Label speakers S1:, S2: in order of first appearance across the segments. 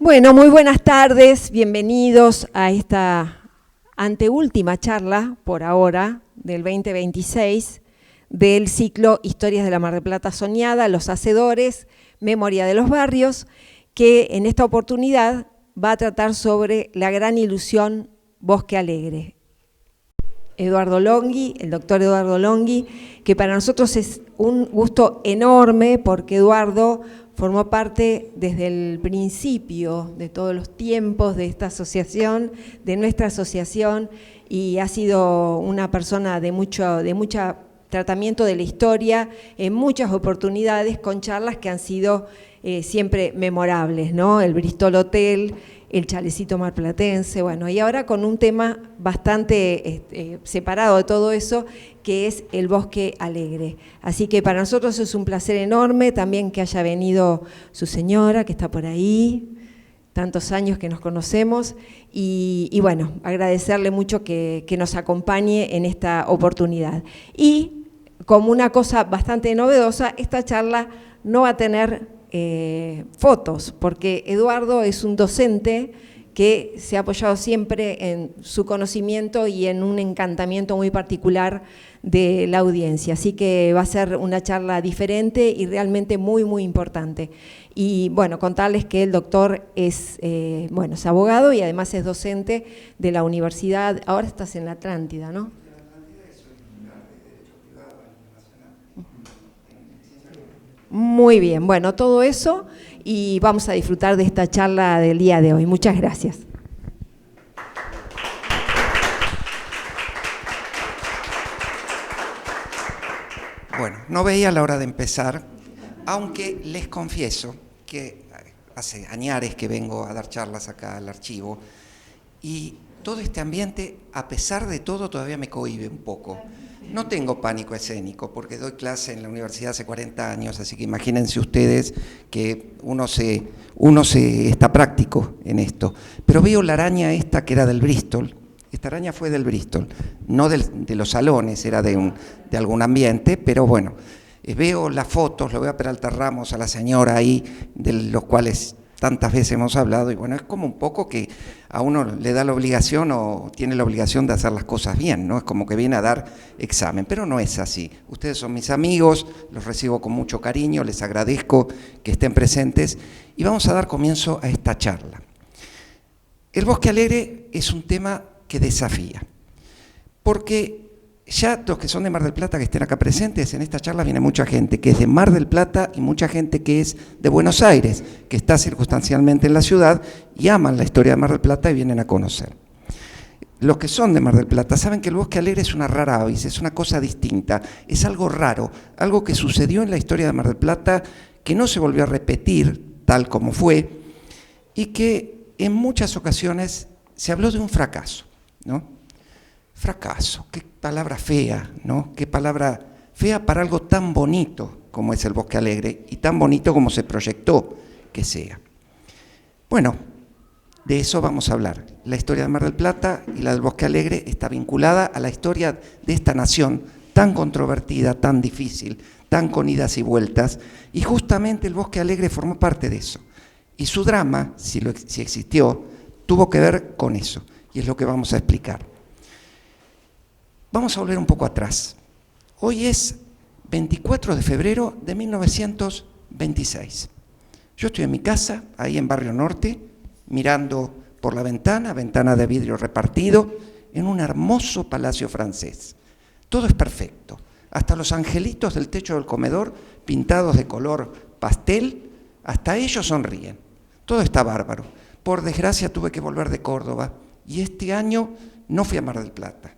S1: Bueno, muy buenas tardes, bienvenidos a esta anteúltima charla, por ahora, del 2026, del ciclo Historias de la Mar del Plata Soñada, Los Hacedores, Memoria de los Barrios, que en esta oportunidad va a tratar sobre la gran ilusión Bosque Alegre. Eduardo Longhi, el doctor Eduardo Longhi, que para nosotros es un gusto enorme porque Eduardo formó parte desde el principio de todos los tiempos de esta asociación, de nuestra asociación, y ha sido una persona de mucho tratamiento de la historia en muchas oportunidades con charlas que han sido siempre memorables, ¿no? El Bristol Hotel, el chalecito marplatense, bueno, y ahora con un tema bastante separado de todo eso, que es el Bosque Alegre. Así que para nosotros es un placer enorme también que haya venido su señora, que está por ahí, tantos años que nos conocemos, y bueno, agradecerle mucho que nos acompañe en esta oportunidad. Y como una cosa bastante novedosa, esta charla no va a tener fotos, porque Eduardo es un docente que se ha apoyado siempre en su conocimiento y en un encantamiento muy particular de la audiencia, así que va a ser una charla diferente y realmente muy, muy importante. Y bueno, contarles que el doctor es abogado y además es docente de la universidad, ahora estás en la Atlántida, ¿no? Muy bien, bueno, todo eso y vamos a disfrutar de esta charla del día de hoy. Muchas gracias.
S2: Bueno, no veía la hora de empezar, aunque les confieso que hace añares que vengo a dar charlas acá al archivo y todo este ambiente, a pesar de todo, todavía me cohíbe un poco. No tengo pánico escénico porque doy clase en la universidad hace 40 años, así que imagínense ustedes que uno está práctico en esto. Pero veo la araña esta que era del Bristol. Esta araña fue del Bristol, no de los salones, era de algún ambiente, pero bueno, veo las fotos, lo veo a Peralta Ramos, a la señora ahí, de los cuales tantas veces hemos hablado, y bueno, es como un poco que a uno le da la obligación o tiene la obligación de hacer las cosas bien, ¿no? Es como que viene a dar examen, pero no es así. Ustedes son mis amigos, los recibo con mucho cariño, les agradezco que estén presentes y vamos a dar comienzo a esta charla. El Bosque Alegre es un tema que desafía, porque ya los que son de Mar del Plata que estén acá presentes, en esta charla viene mucha gente que es de Mar del Plata y mucha gente que es de Buenos Aires, que está circunstancialmente en la ciudad y aman la historia de Mar del Plata y vienen a conocer. Los que son de Mar del Plata saben que el Bosque Alegre es una rara avis, es una cosa distinta, es algo raro, algo que sucedió en la historia de Mar del Plata, que no se volvió a repetir tal como fue y que en muchas ocasiones se habló de un fracaso, ¿no? Fracaso, qué palabra fea, ¿no? Qué palabra fea para algo tan bonito como es el Bosque Alegre y tan bonito como se proyectó que sea. Bueno, de eso vamos a hablar. La historia de Mar del Plata y la del Bosque Alegre está vinculada a la historia de esta nación tan controvertida, tan difícil, tan con idas y vueltas, y justamente el Bosque Alegre formó parte de eso. Y su drama, si existió, tuvo que ver con eso, y es lo que vamos a explicar. Vamos a volver un poco atrás. Hoy es 24 de febrero de 1926. Yo estoy en mi casa, ahí en Barrio Norte, mirando por la ventana de vidrio repartido, en un hermoso palacio francés. Todo es perfecto, hasta los angelitos del techo del comedor, pintados de color pastel, hasta ellos sonríen. Todo está bárbaro. Por desgracia tuve que volver de Córdoba y este año no fui a Mar del Plata.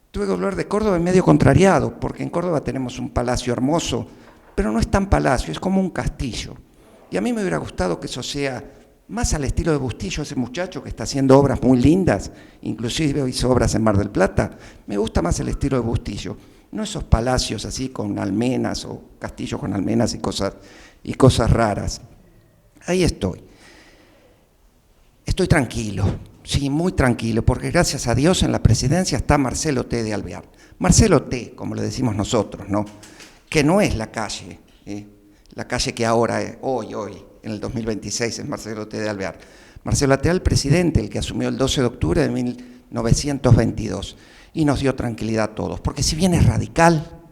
S2: Tuve que volver de Córdoba medio contrariado, porque en Córdoba tenemos un palacio hermoso, pero no es tan palacio, es como un castillo. Y a mí me hubiera gustado que eso sea más al estilo de Bustillo, ese muchacho que está haciendo obras muy lindas, inclusive hizo obras en Mar del Plata. Me gusta más el estilo de Bustillo, no esos palacios así con almenas o castillos con almenas y cosas raras. Ahí estoy. Estoy tranquilo. Sí, muy tranquilo, porque gracias a Dios en la presidencia está Marcelo T. de Alvear. Marcelo T., como le decimos nosotros, ¿no? Que no es la calle, la calle que ahora, hoy, en el 2026, es Marcelo T. de Alvear. Marcelo T. el presidente, el que asumió el 12 de octubre de 1922, y nos dio tranquilidad a todos, porque si bien es radical,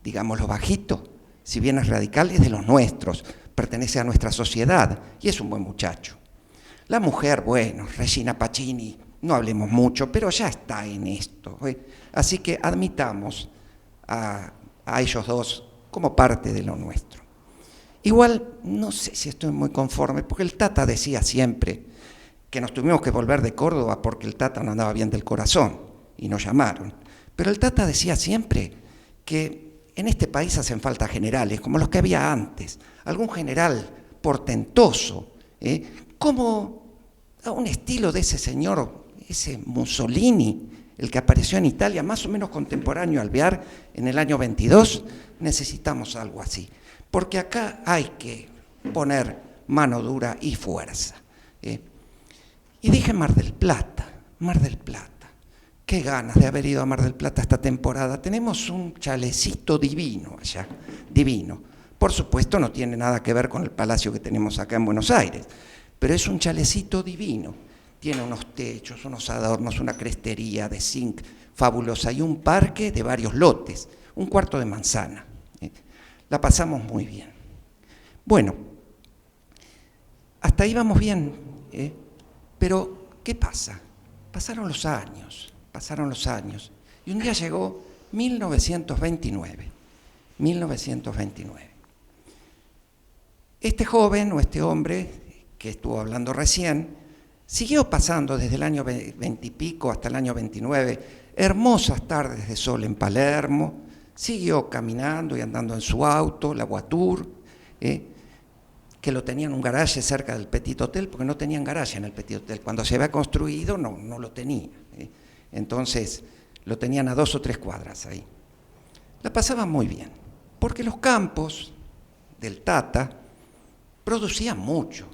S2: digámoslo bajito, si bien es radical, es de los nuestros, pertenece a nuestra sociedad, y es un buen muchacho. La mujer, bueno, Regina Pacini, no hablemos mucho, pero ya está en esto, ¿eh? Así que admitamos a ellos dos como parte de lo nuestro. Igual, no sé si estoy muy conforme, porque el Tata decía siempre que nos tuvimos que volver de Córdoba porque el Tata no andaba bien del corazón, y nos llamaron. Pero el Tata decía siempre que en este país hacen falta generales, como los que había antes, algún general portentoso, como a un estilo de ese señor, ese Mussolini, el que apareció en Italia, más o menos contemporáneo a Alvear en el año 22, necesitamos algo así. Porque acá hay que poner mano dura y fuerza. Y dije Mar del Plata, qué ganas de haber ido a Mar del Plata esta temporada. Tenemos un chalecito divino allá, divino. Por supuesto no tiene nada que ver con el palacio que tenemos acá en Buenos Aires, pero es un chalecito divino. Tiene unos techos, unos adornos, una crestería de zinc fabulosa y un parque de varios lotes, un cuarto de manzana. La pasamos muy bien. Bueno, hasta ahí vamos bien, pero ¿qué pasa? Pasaron los años, y un día llegó 1929. Este joven o este hombre que estuvo hablando recién, siguió pasando desde el año 20 y pico hasta el año 29, hermosas tardes de sol en Palermo, siguió caminando y andando en su auto, la Voiture, que lo tenían en un garaje cerca del Petit Hotel, porque no tenían garaje en el Petit Hotel. Cuando se había construido no lo tenía. Entonces lo tenían a 2 o 3 cuadras ahí. La pasaban muy bien, porque los campos del Tata producían mucho,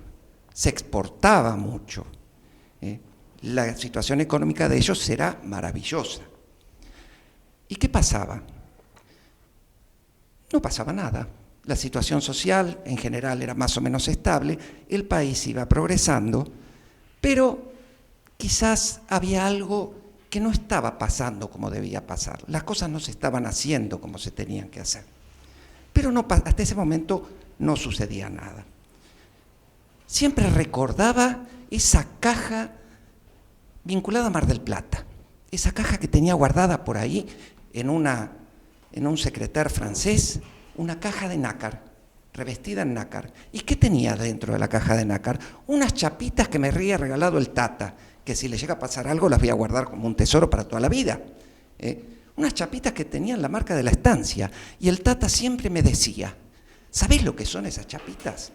S2: se exportaba mucho. La situación económica de ellos era maravillosa. ¿Y qué pasaba? No pasaba nada. La situación social en general era más o menos estable, el país iba progresando, pero quizás había algo que no estaba pasando como debía pasar. Las cosas no se estaban haciendo como se tenían que hacer. Pero hasta ese momento no sucedía nada. Siempre recordaba esa caja vinculada a Mar del Plata, esa caja que tenía guardada por ahí en un secretaire francés, una caja de nácar, revestida en nácar. ¿Y qué tenía dentro de la caja de nácar? Unas chapitas que me había regalado el Tata, que si le llega a pasar algo las voy a guardar como un tesoro para toda la vida. Unas chapitas que tenían la marca de la estancia, y el Tata siempre me decía, ¿sabés lo que son esas chapitas?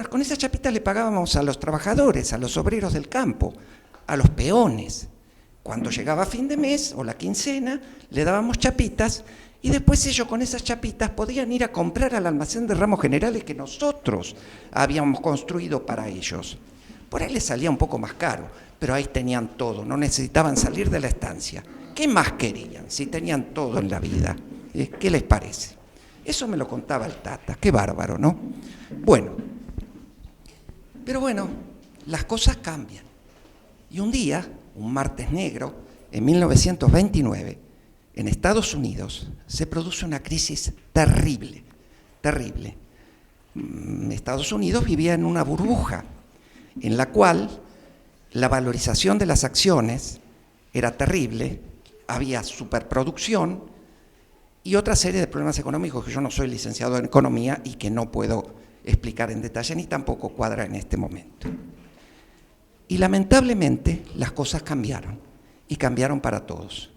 S2: Con esas chapitas le pagábamos a los trabajadores, a los obreros del campo, a los peones. Cuando llegaba fin de mes o la quincena, le dábamos chapitas y después ellos con esas chapitas podían ir a comprar al almacén de ramos generales que nosotros habíamos construido para ellos. Por ahí les salía un poco más caro, pero ahí tenían todo, no necesitaban salir de la estancia. ¿Qué más querían si tenían todo en la vida? ¿Qué les parece? Eso me lo contaba el Tata, qué bárbaro, ¿no? Bueno, pero bueno, las cosas cambian. Y un día, un martes negro, en 1929, en Estados Unidos, se produce una crisis terrible. Estados Unidos vivía en una burbuja, en la cual la valorización de las acciones era terrible, había superproducción y otra serie de problemas económicos que yo no soy licenciado en economía y que no puedo explicar en detalle ni tampoco cuadra en este momento. Y lamentablemente las cosas cambiaron, y cambiaron para todos.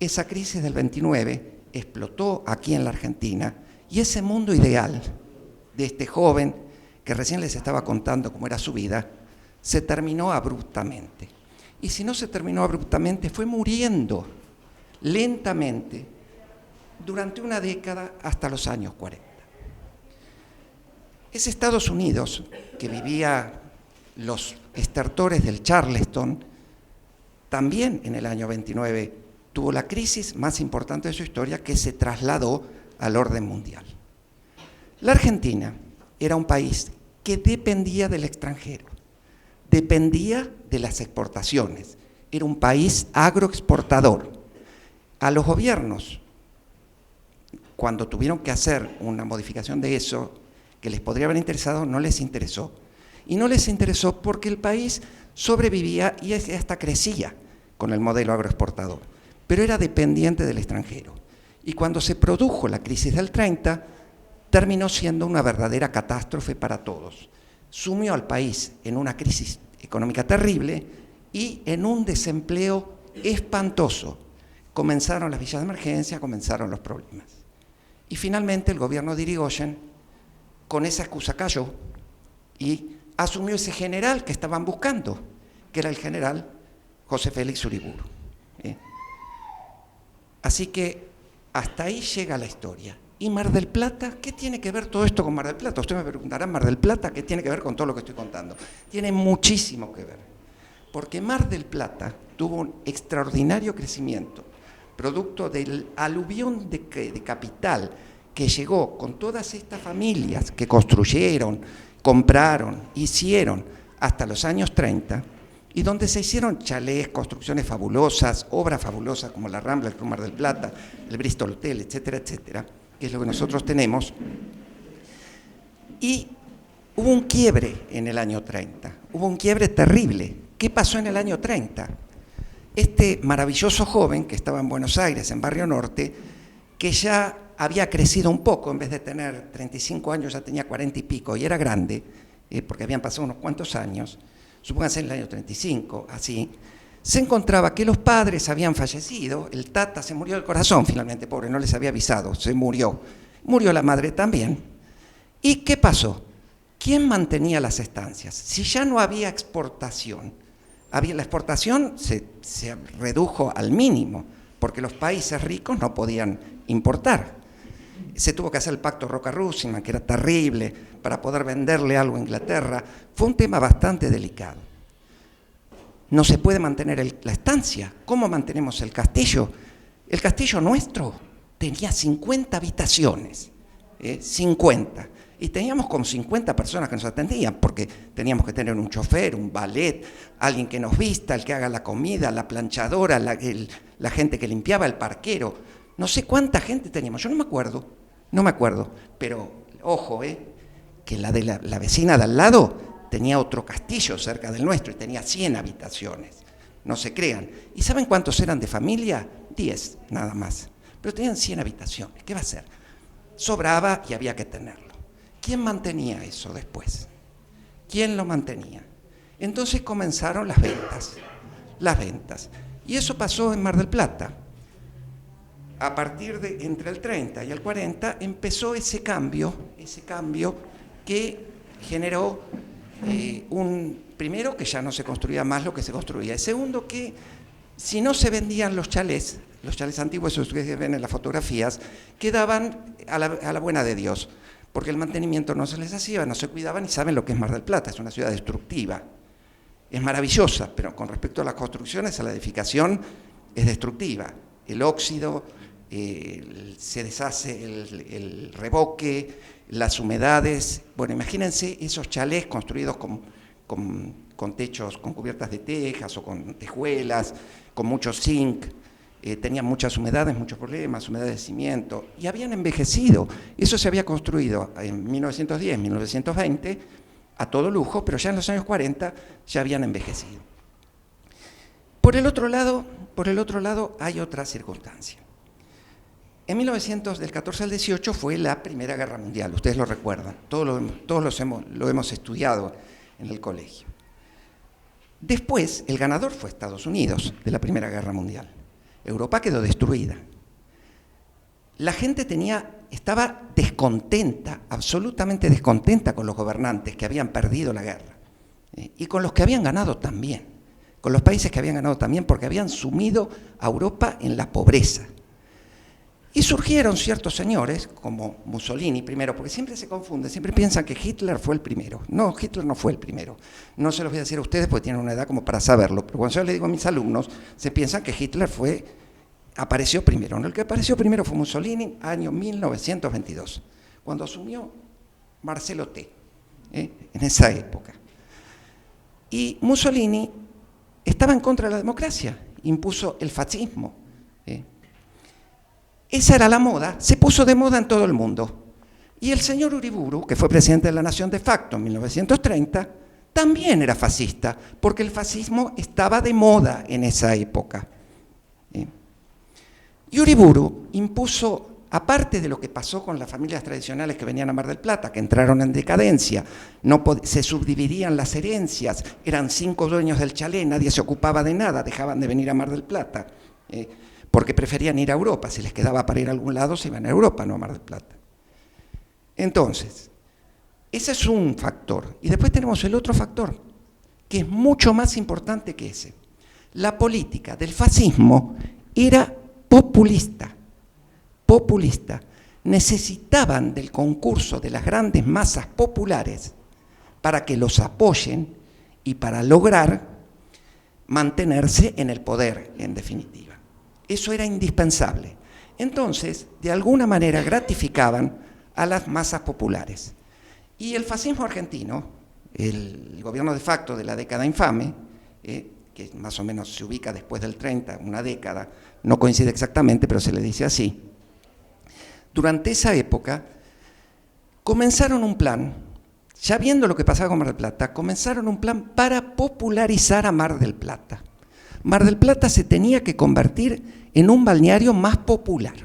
S2: Esa crisis del 29 explotó aquí en la Argentina, y ese mundo ideal de este joven que recién les estaba contando cómo era su vida, se terminó abruptamente. Y si no se terminó abruptamente, fue muriendo lentamente durante una década hasta los años 40. Ese Estados Unidos que vivía los estertores del Charleston, también en el año 29 tuvo la crisis más importante de su historia, que se trasladó al orden mundial. La Argentina era un país que dependía del extranjero, dependía de las exportaciones, era un país agroexportador. A los gobiernos, cuando tuvieron que hacer una modificación de eso, que les podría haber interesado, no les interesó. Y no les interesó porque el país sobrevivía y hasta crecía con el modelo agroexportador, pero era dependiente del extranjero. Y cuando se produjo la crisis del 30, terminó siendo una verdadera catástrofe para todos. Sumió al país en una crisis económica terrible y en un desempleo espantoso. Comenzaron las villas de emergencia, comenzaron los problemas. Y finalmente el gobierno de Irigoyen, con esa excusa cayó y asumió ese general que estaban buscando, que era el general José Félix Uriburu. Así que hasta ahí llega la historia. ¿Y Mar del Plata? ¿Qué tiene que ver todo esto con Mar del Plata? Usted me preguntará, ¿Mar del Plata qué tiene que ver con todo lo que estoy contando? Tiene muchísimo que ver, porque Mar del Plata tuvo un extraordinario crecimiento, producto del aluvión de capital que llegó con todas estas familias que construyeron, compraron, hicieron hasta los años 30, y donde se hicieron chalés, construcciones fabulosas, obras fabulosas como la Rambla, el Club Mar del Plata, el Bristol Hotel, etcétera, etcétera, que es lo que nosotros tenemos. Y hubo un quiebre en el año 30, hubo un quiebre terrible. ¿Qué pasó en el año 30? Este maravilloso joven que estaba en Buenos Aires, en Barrio Norte, que ya había crecido un poco, en vez de tener 35 años ya tenía 40 y pico, y era grande, porque habían pasado unos cuantos años, supónganse en el año 35, así, se encontraba que los padres habían fallecido, el tata se murió del corazón finalmente, pobre, no les había avisado, se murió. Murió la madre también. ¿Y qué pasó? ¿Quién mantenía las estancias? Si ya no había exportación, la exportación se redujo al mínimo, porque los países ricos no podían importar. Se tuvo que hacer el pacto Roca-Russellman, que era terrible, para poder venderle algo a Inglaterra. Fue un tema bastante delicado. No se puede mantener la estancia. ¿Cómo mantenemos el castillo? El castillo nuestro tenía 50 habitaciones, 50. Y teníamos como 50 personas que nos atendían, porque teníamos que tener un chofer, un valet, alguien que nos vista, el que haga la comida, la planchadora, la gente que limpiaba, el parquero. No sé cuánta gente teníamos, yo no me acuerdo, pero ojo, que la de la vecina de al lado tenía otro castillo cerca del nuestro y tenía 100 habitaciones, no se crean. ¿Y saben cuántos eran de familia? 10, nada más, pero tenían 100 habitaciones. ¿Qué va a hacer? Sobraba y había que tenerlo. ¿Quién mantenía eso después? ¿Quién lo mantenía? Entonces comenzaron las ventas. Y eso pasó en Mar del Plata. A partir de entre el 30 y el 40 empezó ese cambio que generó primero que ya no se construía más lo que se construía. Y segundo que si no se vendían los chalés antiguos, esos que ustedes ven en las fotografías, quedaban a la buena de Dios, porque el mantenimiento no se les hacía, no se cuidaban y saben lo que es Mar del Plata, es una ciudad destructiva. Es maravillosa, pero con respecto a las construcciones, a la edificación, es destructiva. El óxido, se deshace el revoque, las humedades. Bueno, imagínense esos chalés construidos con techos, con cubiertas de tejas o con tejuelas, con mucho zinc. Tenían muchas humedades, muchos problemas, humedades de cimiento, y habían envejecido. Eso se había construido en 1910, 1920, a todo lujo, pero ya en los años 40 ya habían envejecido. Por el otro lado hay otra circunstancia. En 1900, del 14 al 18, fue la Primera Guerra Mundial, ustedes lo recuerdan, todos lo hemos estudiado en el colegio. Después, el ganador fue Estados Unidos de la Primera Guerra Mundial. Europa quedó destruida. La gente estaba descontenta, absolutamente descontenta con los gobernantes que habían perdido la guerra, y con los que habían ganado también, con los países que habían ganado también, porque habían sumido a Europa en la pobreza. Y surgieron ciertos señores, como Mussolini primero, porque siempre se confunde, siempre piensan que Hitler fue el primero. No, Hitler no fue el primero. No se los voy a decir a ustedes porque tienen una edad como para saberlo, pero cuando yo les digo a mis alumnos, se piensan que Hitler apareció primero. No, el que apareció primero fue Mussolini, año 1922, cuando asumió Marcelo T., en esa época. Y Mussolini estaba en contra de la democracia, impuso el fascismo. Esa era la moda, se puso de moda en todo el mundo. Y el señor Uriburu, que fue presidente de la Nación de facto en 1930, también era fascista, porque el fascismo estaba de moda en esa época. Y Uriburu impuso, aparte de lo que pasó con las familias tradicionales que venían a Mar del Plata, que entraron en decadencia, se subdividían las herencias, eran 5 dueños del chalet, nadie se ocupaba de nada, dejaban de venir a Mar del Plata, porque preferían ir a Europa, si les quedaba para ir a algún lado, se iban a Europa, no a Mar del Plata. Entonces, ese es un factor. Y después tenemos el otro factor, que es mucho más importante que ese. La política del fascismo era populista. Necesitaban del concurso de las grandes masas populares para que los apoyen y para lograr mantenerse en el poder, en definitiva. Eso era indispensable. Entonces, de alguna manera gratificaban a las masas populares. Y el fascismo argentino, el gobierno de facto de la década infame, que más o menos se ubica después del 30, una década, no coincide exactamente, pero se le dice así. Durante esa época comenzaron un plan, ya viendo lo que pasaba con Mar del Plata, comenzaron un plan para popularizar a Mar del Plata. Mar del Plata se tenía que convertir en un balneario más popular.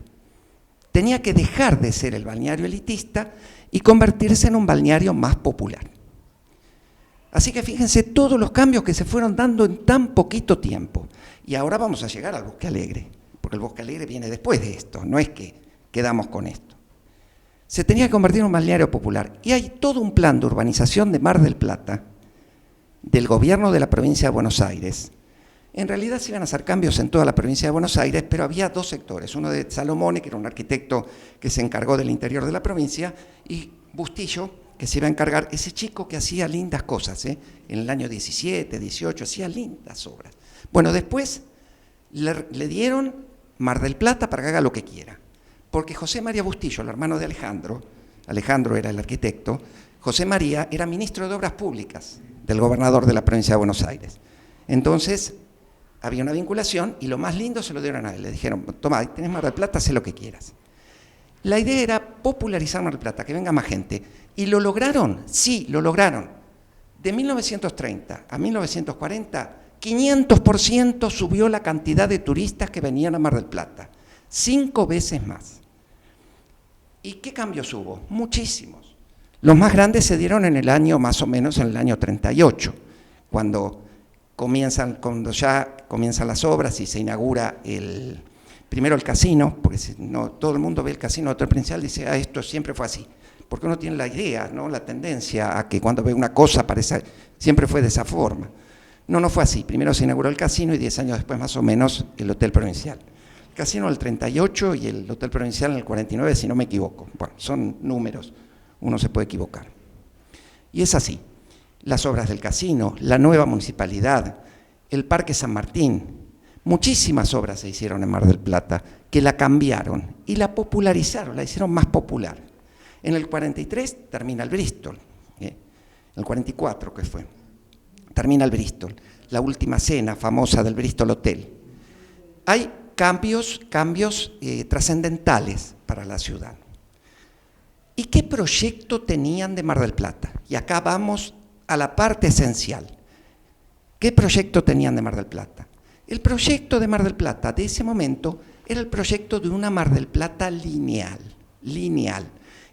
S2: Tenía que dejar de ser el balneario elitista y convertirse en un balneario más popular. Así que fíjense todos los cambios que se fueron dando en tan poquito tiempo. Y ahora vamos a llegar al Bosque Alegre, porque el Bosque Alegre viene después de esto, no es que quedamos con esto. Se tenía que convertir en un balneario popular. Y hay todo un plan de urbanización de Mar del Plata, del gobierno de la provincia de Buenos Aires. En realidad se iban a hacer cambios en toda la provincia de Buenos Aires, pero había 2 sectores, uno de Salomone, que era un arquitecto que se encargó del interior de la provincia, y Bustillo, que se iba a encargar, ese chico que hacía lindas cosas, en el año 17, 18, hacía lindas obras. Bueno, después le dieron Mar del Plata para que haga lo que quiera, porque José María Bustillo, el hermano de Alejandro era el arquitecto, José María era ministro de Obras Públicas del gobernador de la provincia de Buenos Aires. Entonces, había una vinculación y lo más lindo se lo dieron a él. Le dijeron, toma, tenés Mar del Plata, haz lo que quieras. La idea era popularizar Mar del Plata, que venga más gente. ¿Y lo lograron? Sí, lo lograron. De 1930 a 1940, 500% subió la cantidad de turistas que venían a Mar del Plata. 5 veces más. ¿Y qué cambios hubo? Muchísimos. Los más grandes se dieron en el año, más o menos en el año 38, cuando ya comienzan las obras y se inaugura primero el casino, porque no, todo el mundo ve el casino de Hotel Provincial y dice, esto siempre fue así. Porque uno tiene la idea, ¿no? La tendencia a que cuando ve una cosa parece, siempre fue de esa forma. No fue así. Primero se inauguró el casino y 10 años después más o menos el Hotel Provincial. El casino en el 38 y el Hotel Provincial en el 49, si no me equivoco. Bueno, son números, uno se puede equivocar. Y es así. Las obras del casino, la nueva municipalidad, el Parque San Martín, muchísimas obras se hicieron en Mar del Plata que la cambiaron y la popularizaron, la hicieron más popular. En el 43 termina el Bristol, el 44 que fue, termina el Bristol, la última cena famosa del Bristol Hotel. Hay cambios trascendentales para la ciudad. ¿Y qué proyecto tenían de Mar del Plata? Y acá vamos a la parte esencial. ¿Qué proyecto tenían de Mar del Plata? El proyecto de Mar del Plata de ese momento era el proyecto de una Mar del Plata lineal.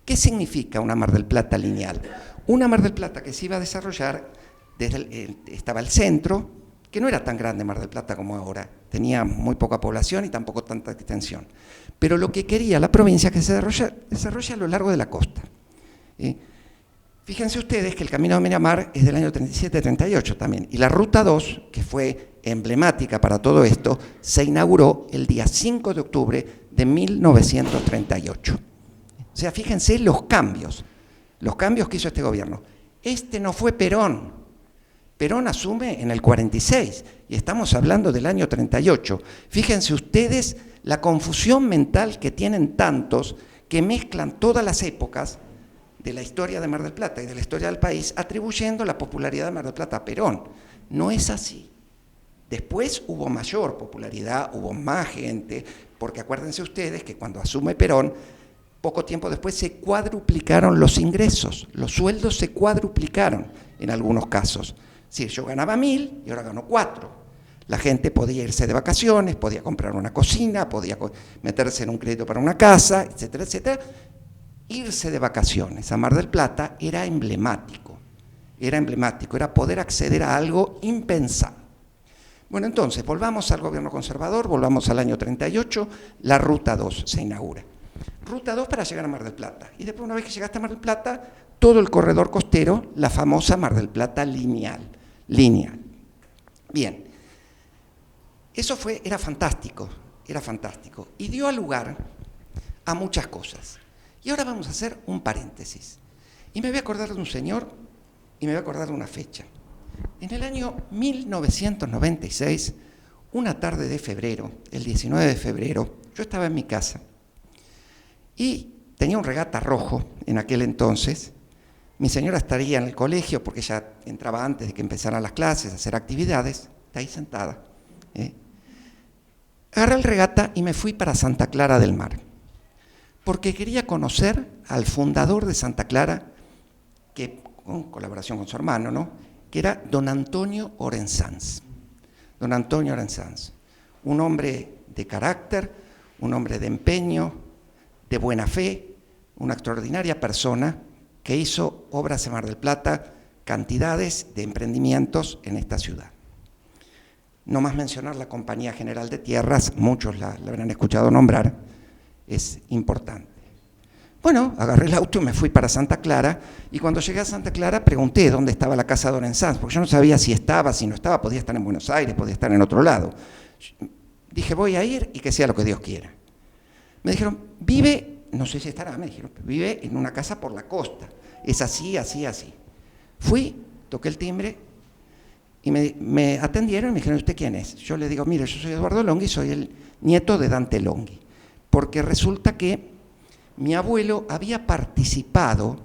S2: ¿Qué significa una Mar del Plata lineal? Una Mar del Plata que se iba a desarrollar, estaba el centro, que no era tan grande Mar del Plata como ahora, tenía muy poca población y tampoco tanta extensión. Pero lo que quería la provincia es que se desarrolle a lo largo de la costa. Fíjense ustedes que el Camino de Miramar es del año 37-38 también, y la Ruta 2, que fue emblemática para todo esto, se inauguró el día 5 de octubre de 1938. O sea, fíjense los cambios que hizo este gobierno. Este no fue Perón. Perón asume en el 46 y estamos hablando del año 38. Fíjense ustedes la confusión mental que tienen tantos que mezclan todas las épocas de la historia de Mar del Plata y de la historia del país atribuyendo la popularidad de Mar del Plata a Perón. No es así. Después hubo mayor popularidad, hubo más gente, porque acuérdense ustedes que cuando asume Perón, poco tiempo después se cuadruplicaron los ingresos, los sueldos se cuadruplicaron en algunos casos. Sí, yo ganaba 1.000 y ahora gano 4. La gente podía irse de vacaciones, podía comprar una cocina, podía meterse en un crédito para una casa, etcétera, etcétera. Irse de vacaciones a Mar del Plata era emblemático, era poder acceder a algo impensado. Bueno, entonces, volvamos al gobierno conservador, volvamos al año 38, la Ruta 2 se inaugura. Ruta 2 para llegar a Mar del Plata. Y después, una vez que llegaste a Mar del Plata, todo el corredor costero, la famosa Mar del Plata lineal. Bien, eso era fantástico, y dio lugar a muchas cosas. Y ahora vamos a hacer un paréntesis. Y me voy a acordar de un señor y me voy a acordar de una fecha. En el año 1996, una tarde de febrero, el 19 de febrero, yo estaba en mi casa y tenía un regata rojo en aquel entonces. Mi señora estaría en el colegio porque ella entraba antes de que empezaran las clases, a hacer actividades, está ahí sentada. Agarré el regata y me fui para Santa Clara del Mar, porque quería conocer al fundador de Santa Clara, que con colaboración con su hermano, ¿no?, que era don Antonio Orensanz. Don Antonio Orensanz, un hombre de carácter, un hombre de empeño, de buena fe, una extraordinaria persona que hizo obras en Mar del Plata, cantidades de emprendimientos en esta ciudad. No más mencionar la Compañía General de Tierras, muchos la habrán escuchado nombrar, es importante. Bueno, agarré el auto y me fui para Santa Clara, y cuando llegué a Santa Clara pregunté dónde estaba la casa de Orensanz, porque yo no sabía si estaba, si no estaba, podía estar en Buenos Aires, podía estar en otro lado. Dije, voy a ir y que sea lo que Dios quiera. Me dijeron, vive, no sé si estará, me dijeron, vive en una casa por la costa, es así, así, así. Fui, toqué el timbre y me atendieron y me dijeron, ¿usted quién es? Yo le digo, mire, yo soy Eduardo Longhi, soy el nieto de Dante Longhi, porque resulta que mi abuelo había participado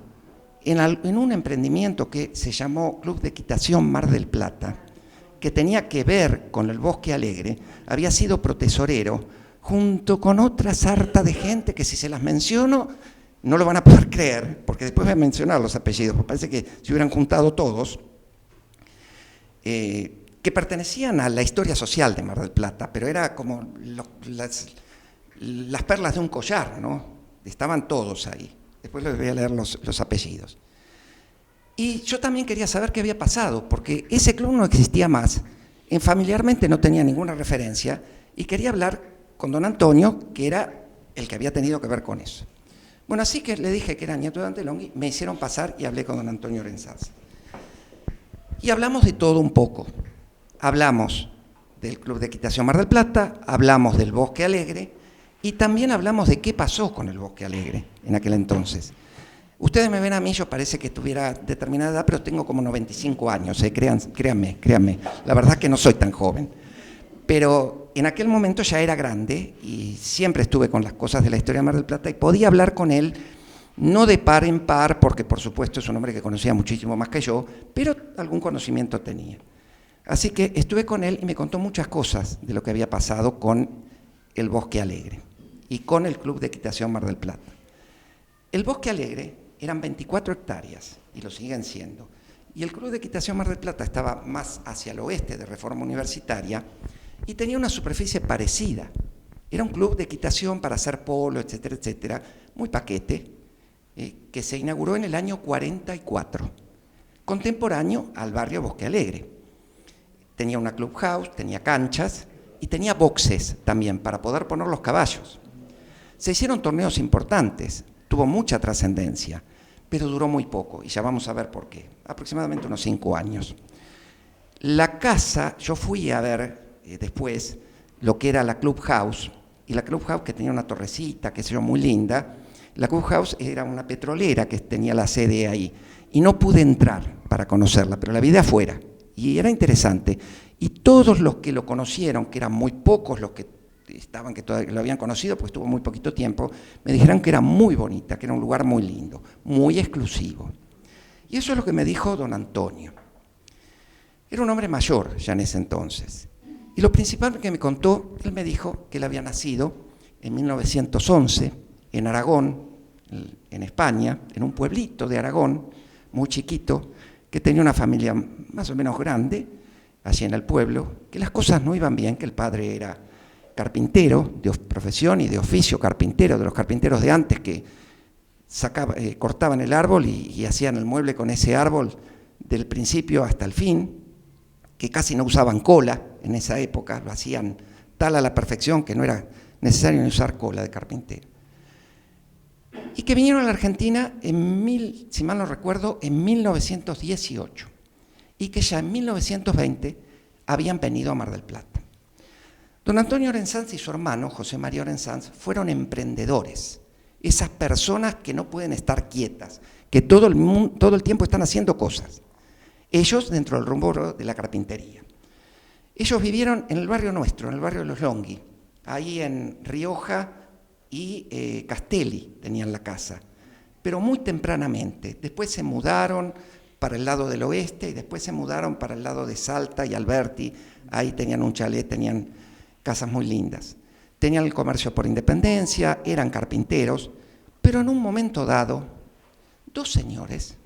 S2: en un emprendimiento que se llamó Club de Equitación Mar del Plata, que tenía que ver con el Bosque Alegre, había sido protesorero, junto con otra sarta de gente que si se las menciono no lo van a poder creer, porque después voy a mencionar los apellidos, porque parece que se hubieran juntado todos, que pertenecían a la historia social de Mar del Plata, pero era como las perlas de un collar, ¿no? Estaban todos ahí. Después les voy a leer los apellidos. Y yo también quería saber qué había pasado, porque ese club no existía más, familiarmente no tenía ninguna referencia, y quería hablar con don Antonio, que era el que había tenido que ver con eso. Bueno, así que le dije que era nieto de Dante Longhi, me hicieron pasar y hablé con don Antonio Orensanz. Y hablamos de todo un poco. Hablamos del Club de Equitación Mar del Plata, hablamos del Bosque Alegre, y también hablamos de qué pasó con el Bosque Alegre en aquel entonces. Ustedes me ven a mí, yo parece que tuviera determinada edad, pero tengo como 95 años, créanme. La verdad es que no soy tan joven. Pero en aquel momento ya era grande y siempre estuve con las cosas de la historia de Mar del Plata y podía hablar con él, no de par en par, porque por supuesto es un hombre que conocía muchísimo más que yo, pero algún conocimiento tenía. Así que estuve con él y me contó muchas cosas de lo que había pasado con el Bosque Alegre y con el Club de Equitación Mar del Plata. El Bosque Alegre eran 24 hectáreas y lo siguen siendo. Y el Club de Equitación Mar del Plata estaba más hacia el oeste de Reforma Universitaria y tenía una superficie parecida. Era un club de equitación para hacer polo, etcétera, etcétera, muy paquete, que se inauguró en el año 44, contemporáneo al barrio Bosque Alegre. Tenía una clubhouse, tenía canchas y tenía boxes también para poder poner los caballos. Se hicieron torneos importantes, tuvo mucha trascendencia, pero duró muy poco y ya vamos a ver por qué, aproximadamente unos 5 años. La casa, yo fui a ver después lo que era la clubhouse, y la clubhouse que tenía una torrecita, que se yo, muy linda. La clubhouse era una petrolera que tenía la sede ahí, y no pude entrar para conocerla, pero la vi de afuera, y era interesante. Y todos los que lo conocieron, que eran muy pocos los que estaban, que todavía lo habían conocido, pues estuvo muy poquito tiempo, me dijeron que era muy bonita, que era un lugar muy lindo, muy exclusivo. Y eso es lo que me dijo don Antonio. Era un hombre mayor ya en ese entonces. Y lo principal que me contó, él me dijo que él había nacido en 1911 en Aragón, en España, en un pueblito de Aragón, muy chiquito, que tenía una familia más o menos grande, allí en el pueblo, que las cosas no iban bien, que el padre era carpintero de profesión y de oficio, carpintero, de los carpinteros de antes que cortaban el árbol y hacían el mueble con ese árbol del principio hasta el fin, que casi no usaban cola en esa época, lo hacían tal a la perfección que no era necesario ni usar cola de carpintero. Y que vinieron a la Argentina, si mal no recuerdo, en 1918, y que ya en 1920 habían venido a Mar del Plata. Don Antonio Orensanz y su hermano, José María Orensanz, fueron emprendedores, esas personas que no pueden estar quietas, que todo el tiempo están haciendo cosas. Ellos dentro del rumbo de la carpintería. Ellos vivieron en el barrio nuestro, en el barrio de Los Longhi, ahí en Rioja y Castelli tenían la casa, pero muy tempranamente. Después se mudaron para el lado del oeste y después se mudaron para el lado de Salta y Alberti. Ahí tenían un chalet, tenían casas muy lindas. Tenían el comercio por independencia, eran carpinteros, pero en un momento dado, dos señores,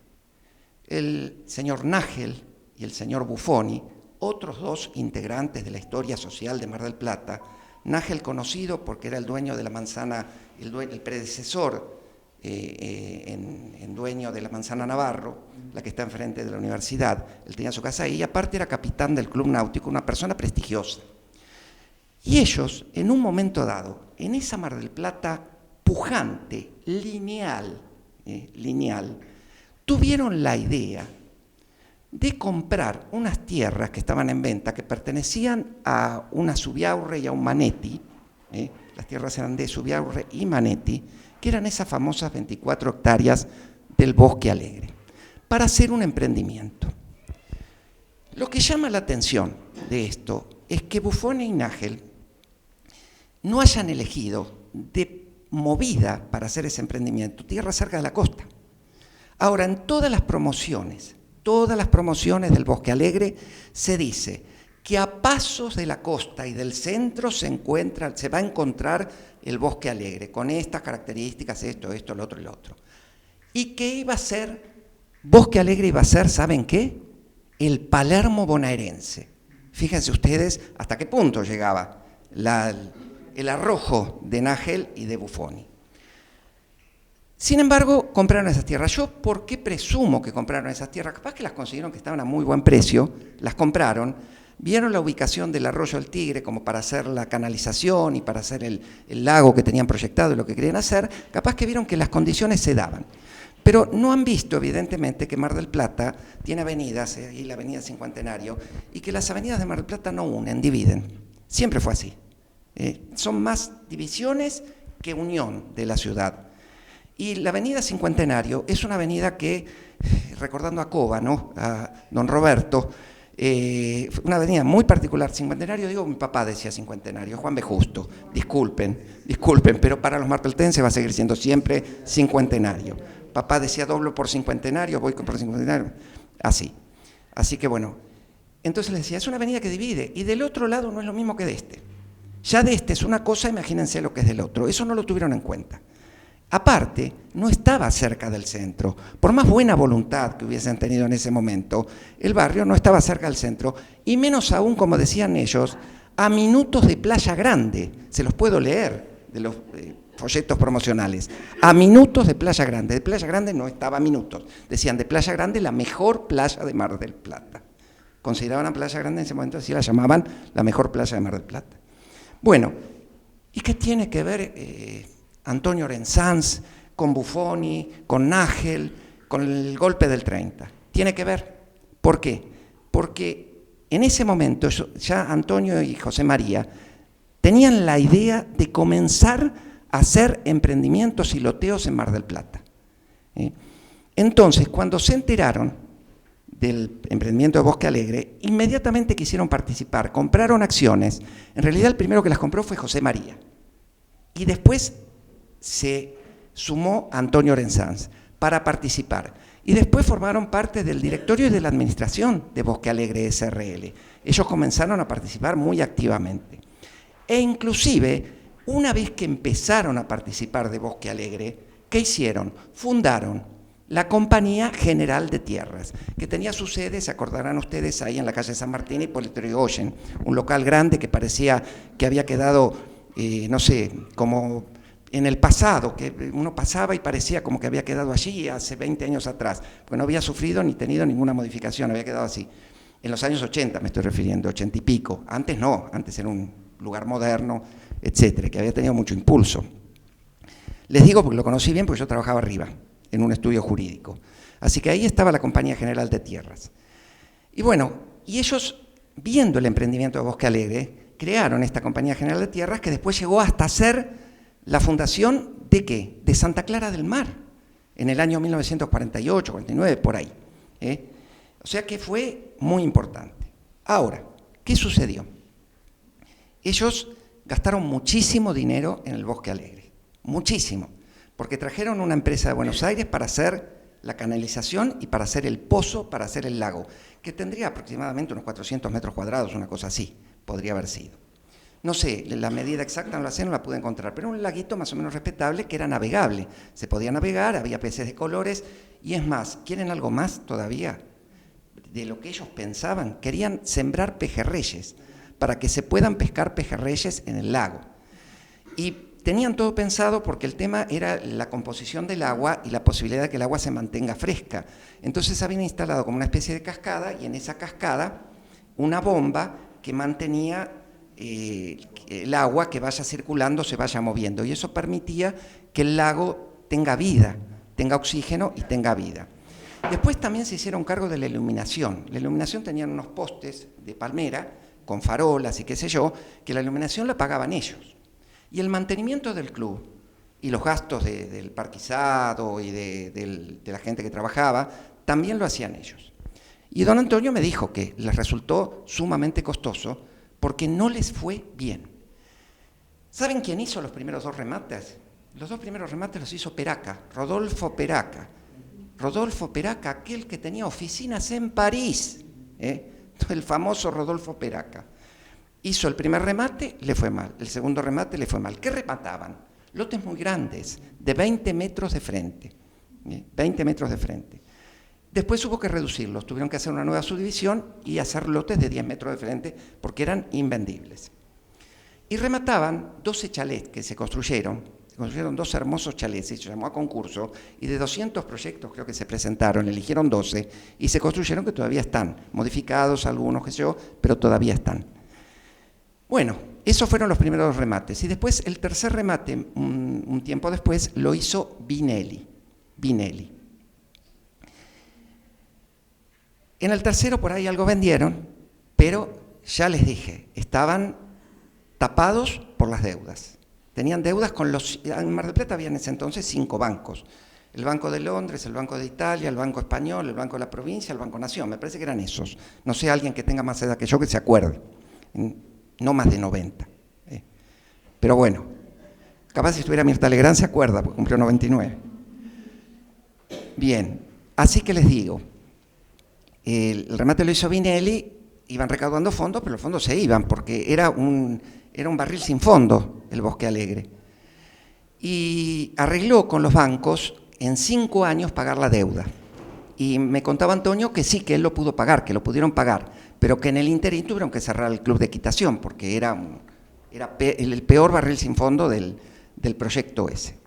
S2: el señor Nájel y el señor Buffoni, otros dos integrantes de la historia social de Mar del Plata, Nájel conocido porque era el dueño de la manzana, el predecesor en dueño de la manzana Navarro, la que está enfrente de la universidad. Él tenía su casa ahí y aparte era capitán del club náutico, una persona prestigiosa. Y ellos, en un momento dado, en esa Mar del Plata pujante, lineal, tuvieron la idea de comprar unas tierras que estaban en venta, que pertenecían a una Subiaurre y a un Manetti, las tierras eran de Subiaurre y Manetti, que eran esas famosas 24 hectáreas del Bosque Alegre, para hacer un emprendimiento. Lo que llama la atención de esto es que Buffoni y Nájel no hayan elegido de movida para hacer ese emprendimiento tierra cerca de la costa. Ahora, en todas las promociones del Bosque Alegre se dice que a pasos de la costa y del centro se va a encontrar el Bosque Alegre, con estas características, esto, lo otro y lo otro. ¿Y qué iba a ser? Bosque Alegre iba a ser, ¿saben qué? El Palermo bonaerense. Fíjense ustedes hasta qué punto llegaba el arrojo de Nájel y de Buffoni. Sin embargo, compraron esas tierras. Yo, ¿por qué presumo que compraron esas tierras? Capaz que las consiguieron que estaban a muy buen precio, las compraron, vieron la ubicación del arroyo del Tigre como para hacer la canalización y para hacer el lago que tenían proyectado y lo que querían hacer, capaz que vieron que las condiciones se daban. Pero no han visto, evidentemente, que Mar del Plata tiene avenidas, y la avenida Cincuentenario, y que las avenidas de Mar del Plata no unen, dividen. Siempre fue así. Son más divisiones que unión de la ciudad. Y la avenida Cincuentenario es una avenida que, recordando a Cova, ¿no?, a don Roberto, una avenida muy particular. Cincuentenario, digo, mi papá decía Cincuentenario, Juan B. Justo, disculpen, pero para los marplatenses va a seguir siendo siempre Cincuentenario. Papá decía doblo por Cincuentenario, voy por Cincuentenario, así. Así que bueno, entonces les decía, es una avenida que divide, y del otro lado no es lo mismo que de este. Ya de este es una cosa, imagínense lo que es del otro, eso no lo tuvieron en cuenta. Aparte, no estaba cerca del centro. Por más buena voluntad que hubiesen tenido en ese momento, el barrio no estaba cerca del centro, y menos aún, como decían ellos, a minutos de Playa Grande. Se los puedo leer de los folletos promocionales. A minutos de Playa Grande. De Playa Grande no estaba a minutos. Decían de Playa Grande la mejor playa de Mar del Plata. Consideraban a Playa Grande en ese momento, así la llamaban la mejor playa de Mar del Plata. Bueno, ¿y qué tiene que ver Antonio Orensanz con Buffoni, con Nájel, con el golpe del 30? Tiene que ver. ¿Por qué? Porque en ese momento ya Antonio y José María tenían la idea de comenzar a hacer emprendimientos y loteos en Mar del Plata. Entonces, cuando se enteraron del emprendimiento de Bosque Alegre, inmediatamente quisieron participar, compraron acciones. En realidad el primero que las compró fue José María. Y después se sumó Antonio Orensanz para participar. Y después formaron parte del directorio y de la administración de Bosque Alegre SRL. Ellos comenzaron a participar muy activamente. E inclusive, una vez que empezaron a participar de Bosque Alegre, ¿qué hicieron? Fundaron la Compañía General de Tierras, que tenía su sede, se acordarán ustedes, ahí en la calle San Martín, Hipólito Yrigoyen, un local grande que parecía que había quedado, no sé, como en el pasado, que uno pasaba y parecía como que había quedado allí hace 20 años atrás, porque no había sufrido ni tenido ninguna modificación, había quedado así. En los años 80 me estoy refiriendo, 80 y pico. Antes no, antes era un lugar moderno, etcétera, que había tenido mucho impulso. Les digo porque lo conocí bien, porque yo trabajaba arriba, en un estudio jurídico. Así que ahí estaba la Compañía General de Tierras. Y bueno, y ellos, viendo el emprendimiento de Bosque Alegre, crearon esta Compañía General de Tierras que después llegó hasta ser la fundación ¿de qué? De Santa Clara del Mar, en el año 1948, 49, por ahí. O sea que fue muy importante. Ahora, ¿qué sucedió? Ellos gastaron muchísimo dinero en el Bosque Alegre, muchísimo, porque trajeron una empresa de Buenos Aires para hacer la canalización y para hacer el pozo, para hacer el lago, que tendría aproximadamente unos 400 metros cuadrados, una cosa así, podría haber sido. No sé, la medida exacta no la sé, no la pude encontrar, pero un laguito más o menos respetable que era navegable. Se podía navegar, había peces de colores, y es más, ¿quieren algo más todavía? De lo que ellos pensaban, querían sembrar pejerreyes, para que se puedan pescar pejerreyes en el lago. Y tenían todo pensado porque el tema era la composición del agua y la posibilidad de que el agua se mantenga fresca. Entonces habían instalado como una especie de cascada, y en esa cascada una bomba que mantenía el agua que vaya circulando, se vaya moviendo, y eso permitía que el lago tenga vida, tenga oxígeno y tenga vida. Después también se hicieron cargo de la iluminación. La iluminación tenían unos postes de palmera con farolas y qué sé yo, que la iluminación la pagaban ellos. Y el mantenimiento del club y los gastos del parquizado y de la gente que trabajaba, también lo hacían ellos. Y don Antonio me dijo que les resultó sumamente costoso porque no les fue bien. ¿Saben quién hizo los primeros dos remates? Los dos primeros remates los hizo Peraca, Rodolfo Peraca. Rodolfo Peraca, aquel que tenía oficinas en París, el famoso Rodolfo Peraca. Hizo el primer remate, le fue mal. El segundo remate, le fue mal. ¿Qué remataban? Lotes muy grandes, de 20 metros de frente. 20 metros de frente. Después hubo que reducirlos, tuvieron que hacer una nueva subdivisión y hacer lotes de 10 metros de frente porque eran invendibles. Y remataban 12 chalets que se construyeron 2 hermosos chalets, se llamó a concurso, y de 200 proyectos creo que se presentaron, eligieron 12 y se construyeron, que todavía están, modificados algunos, qué sé yo, pero todavía están. Bueno, esos fueron los primeros remates, y después el tercer remate, un tiempo después, lo hizo Vinelli. En el tercero por ahí algo vendieron, pero ya les dije, estaban tapados por las deudas. Tenían deudas con los... En Mar del Plata había en ese entonces 5 bancos. El Banco de Londres, el Banco de Italia, el Banco Español, el Banco de la Provincia, el Banco Nación. Me parece que eran esos. No sé, alguien que tenga más edad que yo que se acuerde. No más de 90. Pero bueno, capaz si estuviera Mirta Legrand se acuerda, porque cumplió 99. Bien, así que les digo, el remate lo hizo Vinelli, iban recaudando fondos, pero los fondos se iban, porque era un barril sin fondo el Bosque Alegre. Y arregló con los bancos en 5 años pagar la deuda. Y me contaba Antonio que sí, que él lo pudo pagar, que lo pudieron pagar, pero que en el interín tuvieron que cerrar el club de equitación, porque era el peor barril sin fondo del proyecto ese.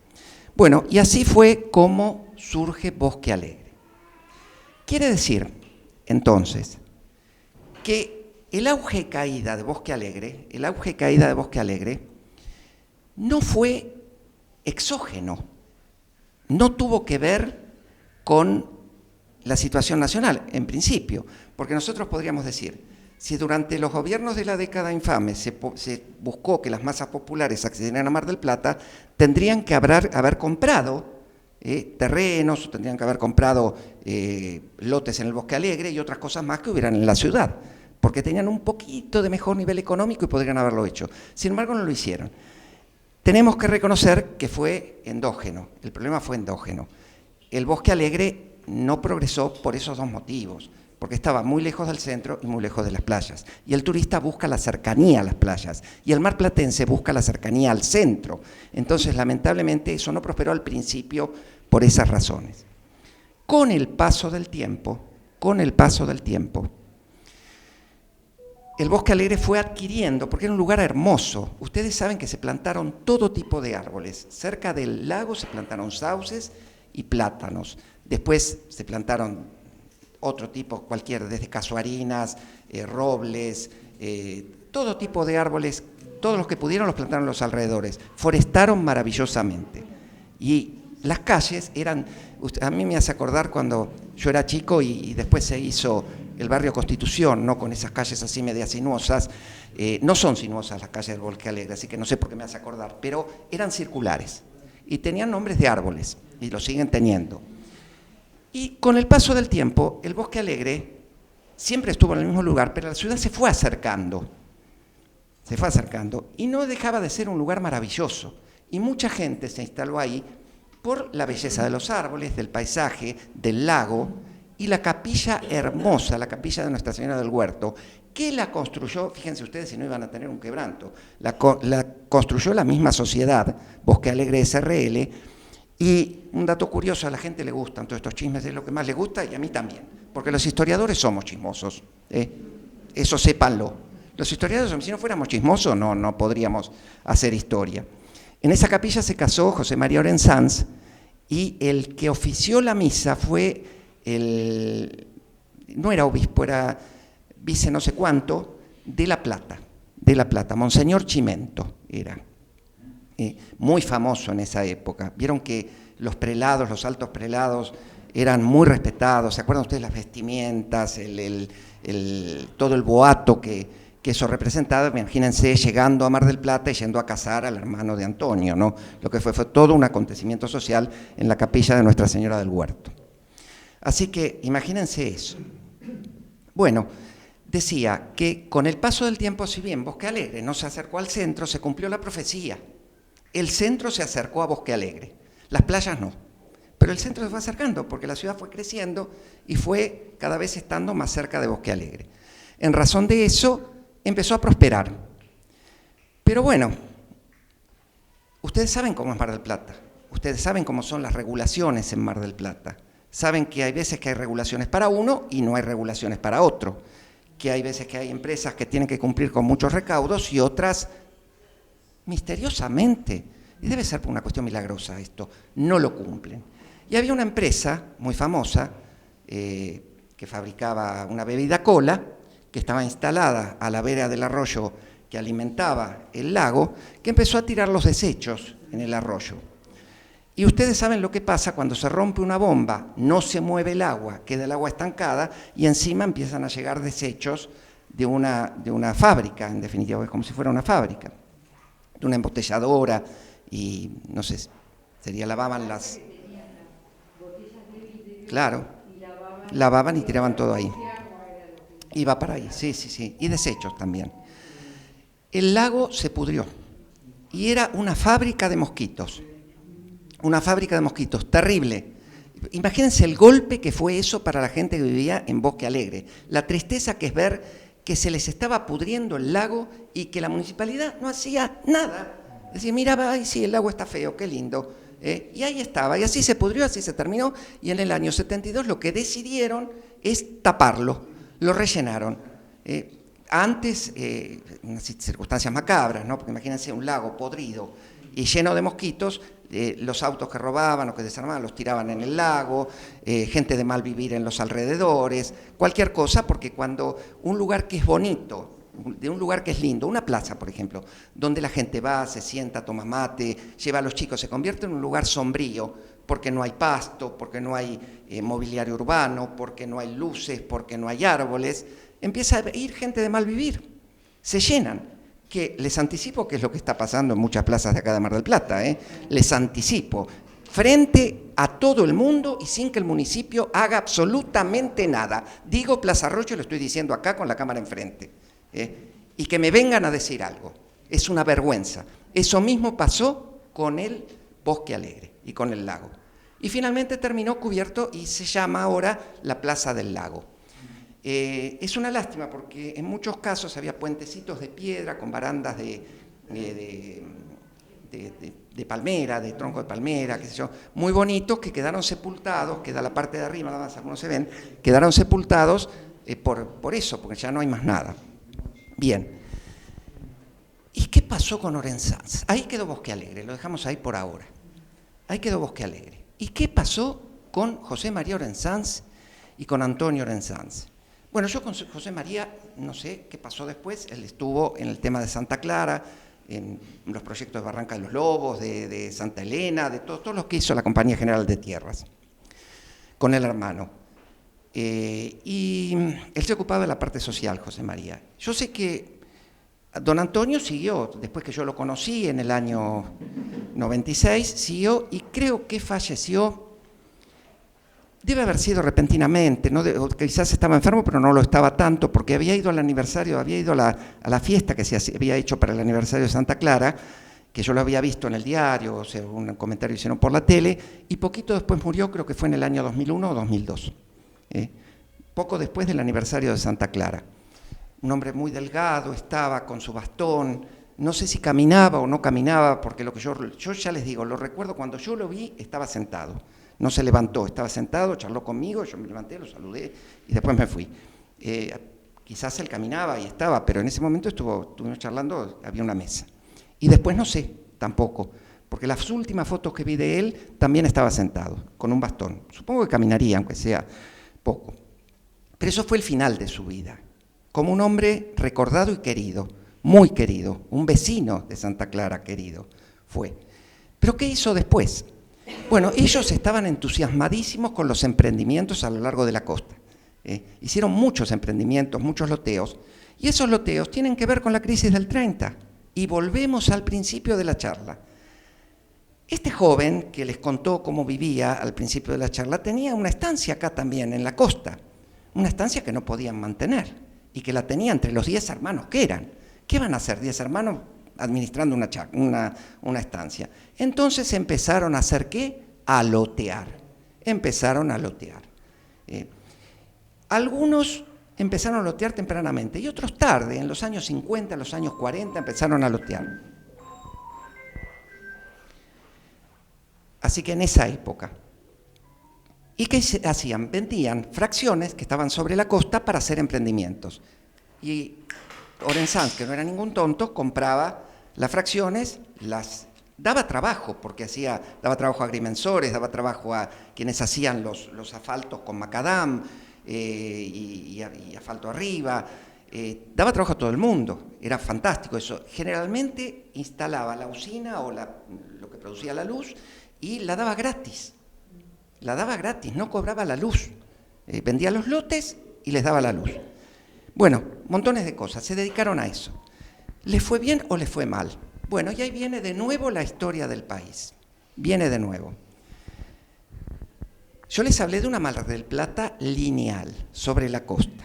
S2: Bueno, y así fue como surge Bosque Alegre. Quiere decir, entonces, que el auge y caída de Bosque Alegre, no fue exógeno, no tuvo que ver con la situación nacional, en principio, porque nosotros podríamos decir, si durante los gobiernos de la década infame se buscó que las masas populares accedieran a Mar del Plata, tendrían que haber comprado terrenos, tendrían que haber comprado lotes en el Bosque Alegre y otras cosas más que hubieran en la ciudad, porque tenían un poquito de mejor nivel económico y podrían haberlo hecho. Sin embargo, no lo hicieron. Tenemos que reconocer que fue endógeno, el problema fue endógeno. El Bosque Alegre no progresó por esos dos motivos, porque estaba muy lejos del centro y muy lejos de las playas. Y el turista busca la cercanía a las playas, y el marplatense busca la cercanía al centro. Entonces, lamentablemente, eso no prosperó al principio por esas razones. Con el paso del tiempo, el Bosque Alegre fue adquiriendo, porque era un lugar hermoso. Ustedes saben que se plantaron todo tipo de árboles. Cerca del lago se plantaron sauces y plátanos. Después se plantaron otro tipo, cualquiera, desde casuarinas, robles, todo tipo de árboles, todos los que pudieron los plantaron en los alrededores. Forestaron maravillosamente. Y las calles eran, a mí me hace acordar cuando yo era chico y después se hizo el barrio Constitución, ¿no? Con esas calles así medias sinuosas. No son sinuosas las calles del Bosque Alegre, así que no sé por qué me hace acordar, pero eran circulares y tenían nombres de árboles y lo siguen teniendo. Y con el paso del tiempo, el Bosque Alegre siempre estuvo en el mismo lugar, pero la ciudad se fue acercando y no dejaba de ser un lugar maravilloso. Y mucha gente se instaló ahí por la belleza de los árboles, del paisaje, del lago, y la capilla hermosa, la capilla de Nuestra Señora del Huerto, que la construyó, fíjense ustedes si no iban a tener un quebranto, la construyó la misma sociedad, Bosque Alegre SRL, y un dato curioso, a la gente le gustan todos estos chismes, es lo que más le gusta, y a mí también, porque los historiadores somos chismosos, eso sépanlo. Los historiadores, si no fuéramos chismosos, no podríamos hacer historia. En esa capilla se casó José María Orensanz, y el que ofició la misa fue no era obispo, era vice no sé cuánto, de La Plata, Monseñor Chimento era, muy famoso en esa época. Vieron que los prelados, los altos prelados, eran muy respetados. ¿Se acuerdan ustedes las vestimientas, todo el boato que eso representaba? Imagínense llegando a Mar del Plata y yendo a casar al hermano de Antonio, ¿no? Lo que fue todo un acontecimiento social en la capilla de Nuestra Señora del Huerto. Así que imagínense eso. Bueno, decía que con el paso del tiempo, si bien Bosque Alegre no se acercó al centro, se cumplió la profecía. El centro se acercó a Bosque Alegre, las playas no. Pero el centro se fue acercando porque la ciudad fue creciendo y fue cada vez estando más cerca de Bosque Alegre. En razón de eso, empezó a prosperar. Pero bueno, ustedes saben cómo es Mar del Plata, ustedes saben cómo son las regulaciones en Mar del Plata. Saben que hay veces que hay regulaciones para uno y no hay regulaciones para otro, que hay veces que hay empresas que tienen que cumplir con muchos recaudos y otras, misteriosamente, y debe ser por una cuestión milagrosa esto, no lo cumplen. Y había una empresa muy famosa que fabricaba una bebida cola, que estaba instalada a la vera del arroyo que alimentaba el lago, que empezó a tirar los desechos en el arroyo. Y ustedes saben lo que pasa cuando se rompe una bomba, no se mueve el agua, queda el agua estancada y encima empiezan a llegar desechos de una fábrica, en definitiva, es como si fuera una fábrica, de una embotelladora y no sé, lavaban las... Claro, lavaban y tiraban todo ahí. Iba para ahí, sí, y desechos también. El lago se pudrió y era una fábrica de mosquitos. Una fábrica de mosquitos, terrible. Imagínense el golpe que fue eso para la gente que vivía en Bosque Alegre. La tristeza que es ver que se les estaba pudriendo el lago y que la municipalidad no hacía nada. Decía, mira, ay, sí, el lago está feo, qué lindo. Y ahí estaba, y así se pudrió, así se terminó. Y en el año 72 lo que decidieron es taparlo, lo rellenaron. Antes, unas circunstancias macabras, ¿no? Porque imagínense un lago podrido y lleno de mosquitos, los autos que robaban o que desarmaban los tiraban en el lago, gente de mal vivir en los alrededores, cualquier cosa, porque cuando un lugar que es bonito, de un lugar que es lindo, una plaza, por ejemplo, donde la gente va, se sienta, toma mate, lleva a los chicos, se convierte en un lugar sombrío, porque no hay pasto, porque no hay mobiliario urbano, porque no hay luces, porque no hay árboles, empieza a ir gente de mal vivir, se llenan. Que les anticipo que es lo que está pasando en muchas plazas de acá de Mar del Plata, les anticipo. frente a todo el mundo y sin que el municipio haga absolutamente nada. Digo Plaza Arroyo, lo estoy diciendo acá con la cámara enfrente. Y que me vengan a decir algo. Es una vergüenza. Eso mismo pasó con el Bosque Alegre y con el lago. Y finalmente terminó cubierto y se llama ahora la Plaza del Lago. Es una lástima porque en muchos casos había puentecitos de piedra con barandas de palmera, de tronco de palmera, qué sé yo, muy bonitos, que quedaron sepultados, queda la parte de arriba, nada más algunos se ven, quedaron sepultados por eso, porque ya no hay más nada. Bien. ¿Y qué pasó con Orensanz? Ahí quedó Bosque Alegre, lo dejamos ahí por ahora. Ahí quedó Bosque Alegre. ¿Y qué pasó con José María Orensanz y con Antonio Orensanz? Bueno, yo con José María no sé qué pasó después. Él estuvo en el tema de Santa Clara, en los proyectos de Barranca de los Lobos, de Santa Elena, de todo lo que hizo la Compañía General de Tierras, con el hermano. Y él se ocupaba de la parte social, José María. Yo sé que don Antonio siguió, después que yo lo conocí en el año 96, siguió y creo que falleció, debe haber sido repentinamente, ¿no? O quizás estaba enfermo, pero no lo estaba tanto, porque había ido al aniversario, había ido a la fiesta que se había hecho para el aniversario de Santa Clara, que yo lo había visto en el diario, o sea, un comentario hicieron por la tele, y poquito después murió, creo que fue en el año 2001 o 2002, poco después del aniversario de Santa Clara. Un hombre muy delgado, estaba con su bastón, no sé si caminaba o no caminaba, porque lo que yo ya les digo, lo recuerdo cuando yo lo vi, estaba sentado, no se levantó, estaba sentado, charló conmigo, yo me levanté, lo saludé y después me fui. Quizás él caminaba y estaba, pero en ese momento estuvimos charlando, había una mesa. Y después no sé, tampoco, porque las últimas fotos que vi de él también estaba sentado, con un bastón. Supongo que caminaría, aunque sea poco. Pero eso fue el final de su vida. Como un hombre recordado y querido, muy querido, un vecino de Santa Clara querido fue. ¿Pero qué hizo después? Bueno, ellos estaban entusiasmadísimos con los emprendimientos a lo largo de la costa. Hicieron muchos emprendimientos, muchos loteos, y esos loteos tienen que ver con la crisis del 30. Y volvemos al principio de la charla. Este joven que les contó cómo vivía al principio de la charla tenía una estancia acá también, en la costa, una estancia que no podían mantener. Y que la tenía entre los 10 hermanos que eran. ¿Qué van a hacer 10 hermanos administrando una estancia? Entonces empezaron a hacer ¿qué? A lotear. Empezaron a lotear. Algunos empezaron a lotear tempranamente y otros tarde, en los años 50, en los años 40 empezaron a lotear. Así que en esa época. ¿Y qué hacían? Vendían fracciones que estaban sobre la costa para hacer emprendimientos. Y Orensanz, que no era ningún tonto, compraba las fracciones, las daba trabajo, porque daba trabajo a agrimensores, daba trabajo a quienes hacían los asfaltos con macadam y asfalto arriba, daba trabajo a todo el mundo, era fantástico eso. Generalmente instalaba la usina o lo que producía la luz y la daba gratis. La daba gratis, no cobraba la luz. Vendía los lotes y les daba la luz. Bueno, montones de cosas, se dedicaron a eso. ¿Les fue bien o les fue mal? Bueno, y ahí viene de nuevo la historia del país. Viene de nuevo. Yo les hablé de una Mar del Plata lineal sobre la costa.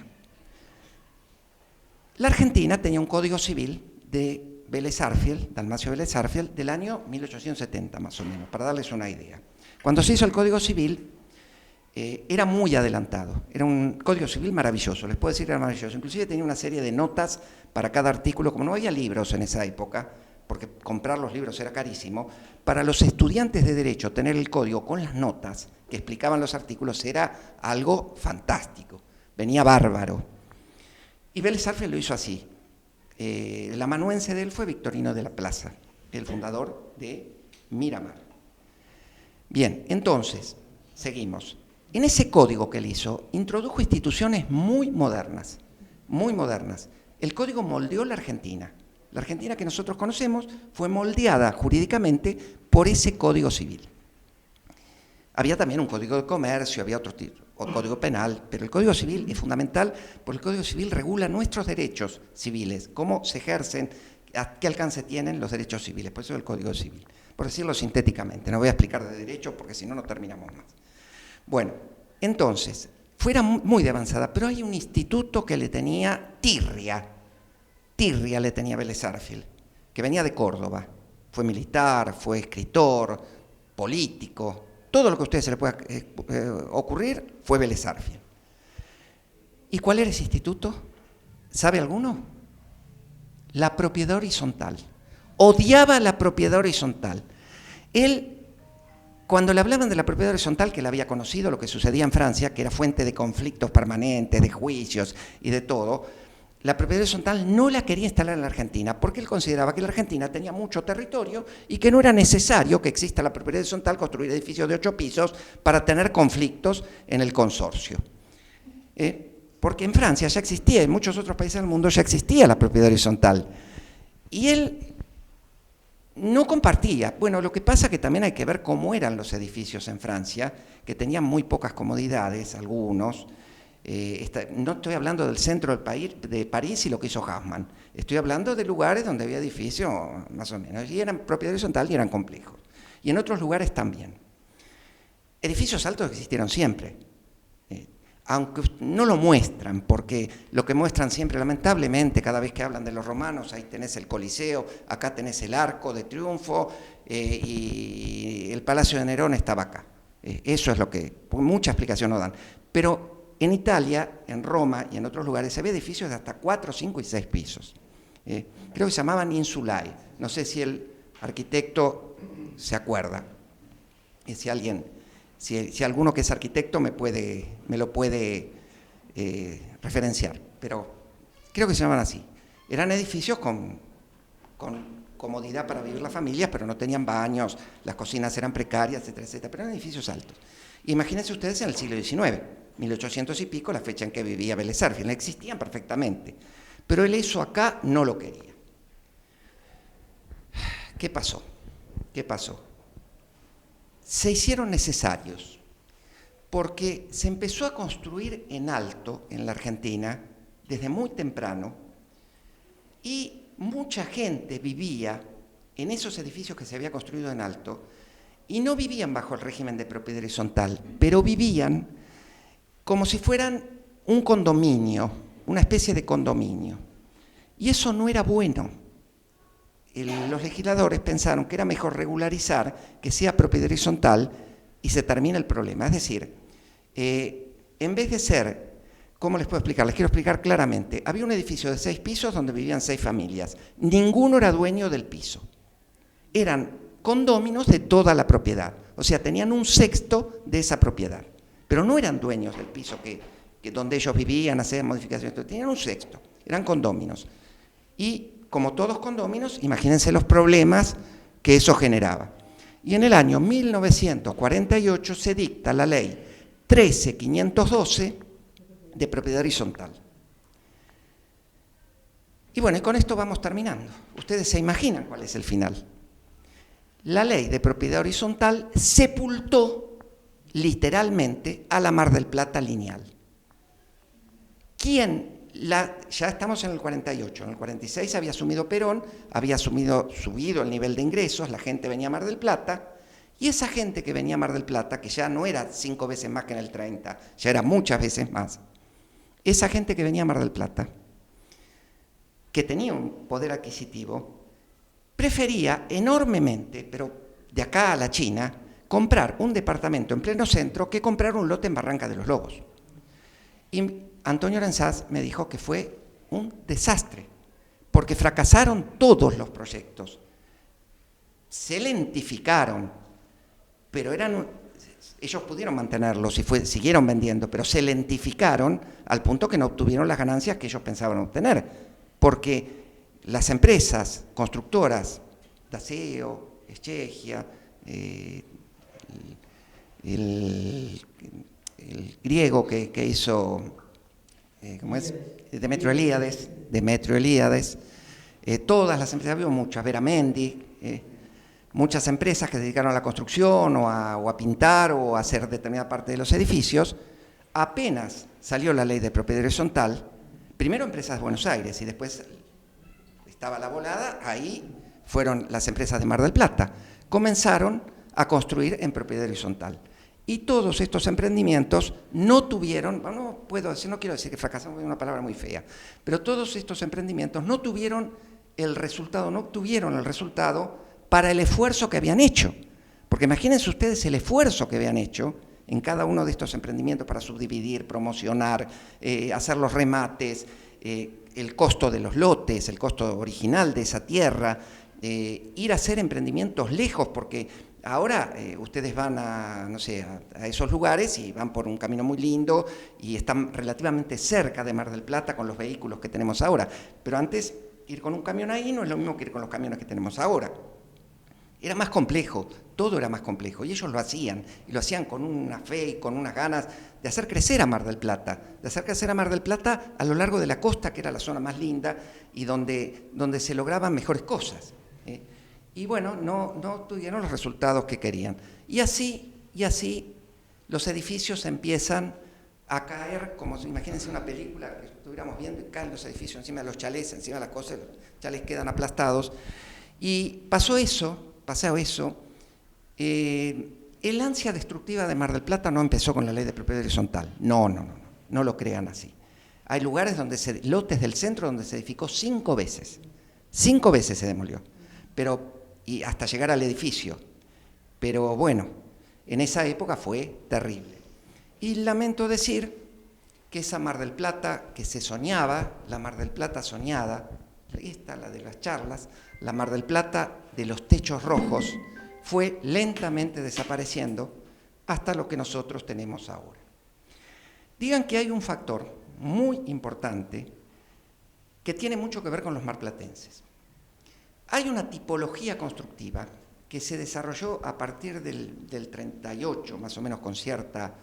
S2: La Argentina tenía un código civil de Vélez Sarsfield, Dalmacio Vélez Sarsfield, del año 1870 más o menos, para darles una idea. Cuando se hizo el Código Civil, era muy adelantado, era un Código Civil maravilloso, les puedo decir que era maravilloso, inclusive tenía una serie de notas para cada artículo, como no había libros en esa época, porque comprar los libros era carísimo, para los estudiantes de Derecho tener el código con las notas que explicaban los artículos era algo fantástico, venía bárbaro. Y Vélez Sarsfield lo hizo así, el amanuense de él fue Victorino de la Plaza, el fundador de Miramar. Bien, entonces, seguimos. En ese código que él hizo, introdujo instituciones muy modernas, muy modernas. El código moldeó la Argentina. La Argentina que nosotros conocemos fue moldeada jurídicamente por ese código civil. Había también un código de comercio, había otro código penal, pero el código civil es fundamental porque el código civil regula nuestros derechos civiles, cómo se ejercen, a qué alcance tienen los derechos civiles, por eso es el código civil. por decirlo sintéticamente. No voy a explicar de derecho porque si no, no terminamos más. Bueno, entonces, fuera muy de avanzada, pero hay un instituto que le tenía tirria le tenía Vélez Sarsfield, que venía de Córdoba. Fue militar, fue escritor, político, todo lo que a ustedes se les pueda ocurrir fue Vélez Sarsfield. ¿Y cuál era ese instituto? ¿Sabe alguno? La propiedad horizontal. Odiaba la propiedad horizontal. Él, cuando le hablaban de la propiedad horizontal, que él había conocido lo que sucedía en Francia, que era fuente de conflictos permanentes, de juicios y de todo, la propiedad horizontal no la quería instalar en la Argentina, porque él consideraba que la Argentina tenía mucho territorio y que no era necesario que exista la propiedad horizontal, construir edificios de 8 pisos para tener conflictos en el consorcio. Porque en Francia ya existía, en muchos otros países del mundo ya existía la propiedad horizontal. Y él no compartía. Bueno, lo que pasa es que también hay que ver cómo eran los edificios en Francia, que tenían muy pocas comodidades, algunos. No estoy hablando del centro de París y lo que hizo Haussmann. Estoy hablando de lugares donde había edificios más o menos, y eran propiedad horizontal y eran complejos. Y en otros lugares también. Edificios altos existieron siempre. Aunque no lo muestran, porque lo que muestran siempre, lamentablemente, cada vez que hablan de los romanos, ahí tenés el Coliseo, acá tenés el Arco de Triunfo, y el Palacio de Nerón estaba acá. Eso es lo que, mucha explicación no dan. Pero en Italia, en Roma y en otros lugares, había edificios de hasta 4, 5 y 6 pisos. Creo que se llamaban insulae. No sé si el arquitecto se acuerda, y si alguien... Si alguno que es arquitecto me lo puede referenciar, pero creo que se llaman así. Eran edificios con comodidad para vivir las familias, pero no tenían baños, las cocinas eran precarias, etcétera, etcétera, pero eran edificios altos. Imagínense ustedes en el siglo XIX, 1800 y pico, la fecha en que vivía Vélez Sarsfield, existían perfectamente, pero él eso acá no lo quería. ¿Qué pasó? Se hicieron necesarios, porque se empezó a construir en alto en la Argentina desde muy temprano, y mucha gente vivía en esos edificios que se había construido en alto, y no vivían bajo el régimen de propiedad horizontal, pero vivían como si fueran un condominio, una especie de condominio. Y eso no era bueno. Los legisladores pensaron que era mejor regularizar, que sea propiedad horizontal y se termina el problema. Es decir, en vez de ser, ¿cómo les puedo explicar? Les quiero explicar claramente. Había un edificio de 6 pisos donde vivían 6 familias. Ninguno era dueño del piso. Eran condóminos de toda la propiedad. O sea, tenían un sexto de esa propiedad. Pero no eran dueños del piso que donde ellos vivían, hacían modificaciones. Tenían un sexto. Eran condóminos. Y como todos condóminos, imagínense los problemas que eso generaba. Y en el año 1948 se dicta la ley 13.512 de propiedad horizontal. Y bueno, y con esto vamos terminando. Ustedes se imaginan cuál es el final. La ley de propiedad horizontal sepultó literalmente a la Mar del Plata lineal. Ya estamos en el 48, en el 46 había asumido Perón, había subido el nivel de ingresos, la gente venía a Mar del Plata, y esa gente que venía a Mar del Plata, que ya no era 5 veces más que en el 30, ya era muchas veces más, esa gente que venía a Mar del Plata, que tenía un poder adquisitivo, prefería enormemente, pero de acá a la China, comprar un departamento en pleno centro que comprar un lote en Barranca de los Lobos. Y Antonio Aranzaz me dijo que fue un desastre, porque fracasaron todos los proyectos. Se lentificaron, pero ellos pudieron mantenerlos y siguieron vendiendo, pero se lentificaron al punto que no obtuvieron las ganancias que ellos pensaban obtener, porque las empresas constructoras, Daseo, Schechia, el griego que hizo... ¿cómo es? Demetrio Elíades, todas las empresas, había muchas, Veramendi, muchas empresas que se dedicaron a la construcción o a pintar o a hacer determinada parte de los edificios. Apenas salió la ley de propiedad horizontal, primero empresas de Buenos Aires y después estaba la volada, ahí fueron las empresas de Mar del Plata. comenzaron a construir en propiedad horizontal. Y todos estos emprendimientos no tuvieron, no quiero decir que fracasaron, es una palabra muy fea, pero todos estos emprendimientos no obtuvieron el resultado para el esfuerzo que habían hecho. Porque imagínense ustedes el esfuerzo que habían hecho en cada uno de estos emprendimientos para subdividir, promocionar, hacer los remates, el costo de los lotes, el costo original de esa tierra, ir a hacer emprendimientos lejos, porque ahora ustedes van a esos lugares y van por un camino muy lindo y están relativamente cerca de Mar del Plata con los vehículos que tenemos ahora. Pero antes, ir con un camión ahí no es lo mismo que ir con los camiones que tenemos ahora. Era más complejo, todo era más complejo, y ellos lo hacían, y lo hacían con una fe y con unas ganas de hacer crecer a Mar del Plata, a lo largo de la costa, que era la zona más linda y donde se lograban mejores cosas. Y bueno, no tuvieron los resultados que querían. Y así los edificios empiezan a caer, como imagínense una película que estuviéramos viendo, y caen los edificios encima de los chalés, encima de las cosas, los chalés quedan aplastados. Y pasó eso. El ansia destructiva de Mar del Plata no empezó con la ley de propiedad horizontal. No lo crean así. Hay lugares lotes del centro donde se edificó 5 veces. 5 veces se demolió. Y hasta llegar al edificio. Pero bueno, en esa época fue terrible. Y lamento decir que esa Mar del Plata que se soñaba, la Mar del Plata soñada, esta, la de las charlas, la Mar del Plata de los techos rojos, fue lentamente desapareciendo hasta lo que nosotros tenemos ahora. Digan que hay un factor muy importante que tiene mucho que ver con los marplatenses. Hay una tipología constructiva que se desarrolló a partir del 38, más o menos con cierta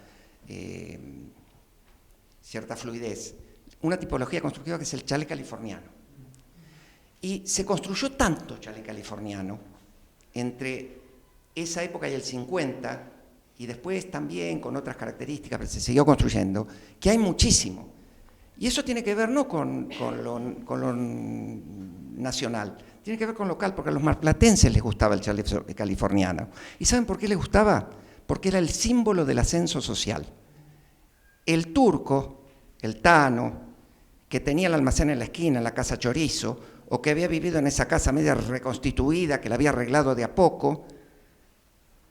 S2: fluidez, una tipología constructiva que es el chalet californiano. Y se construyó tanto chalet californiano entre esa época y el 50, y después también con otras características, pero se siguió construyendo, que hay muchísimo. Y eso tiene que ver no con lo nacional, tiene que ver con local, porque a los marplatenses les gustaba el chalet californiano. ¿Y saben por qué les gustaba? Porque era el símbolo del ascenso social. El turco, el tano, que tenía el almacén en la esquina, en la casa Chorizo, o que había vivido en esa casa media reconstituida, que la había arreglado de a poco,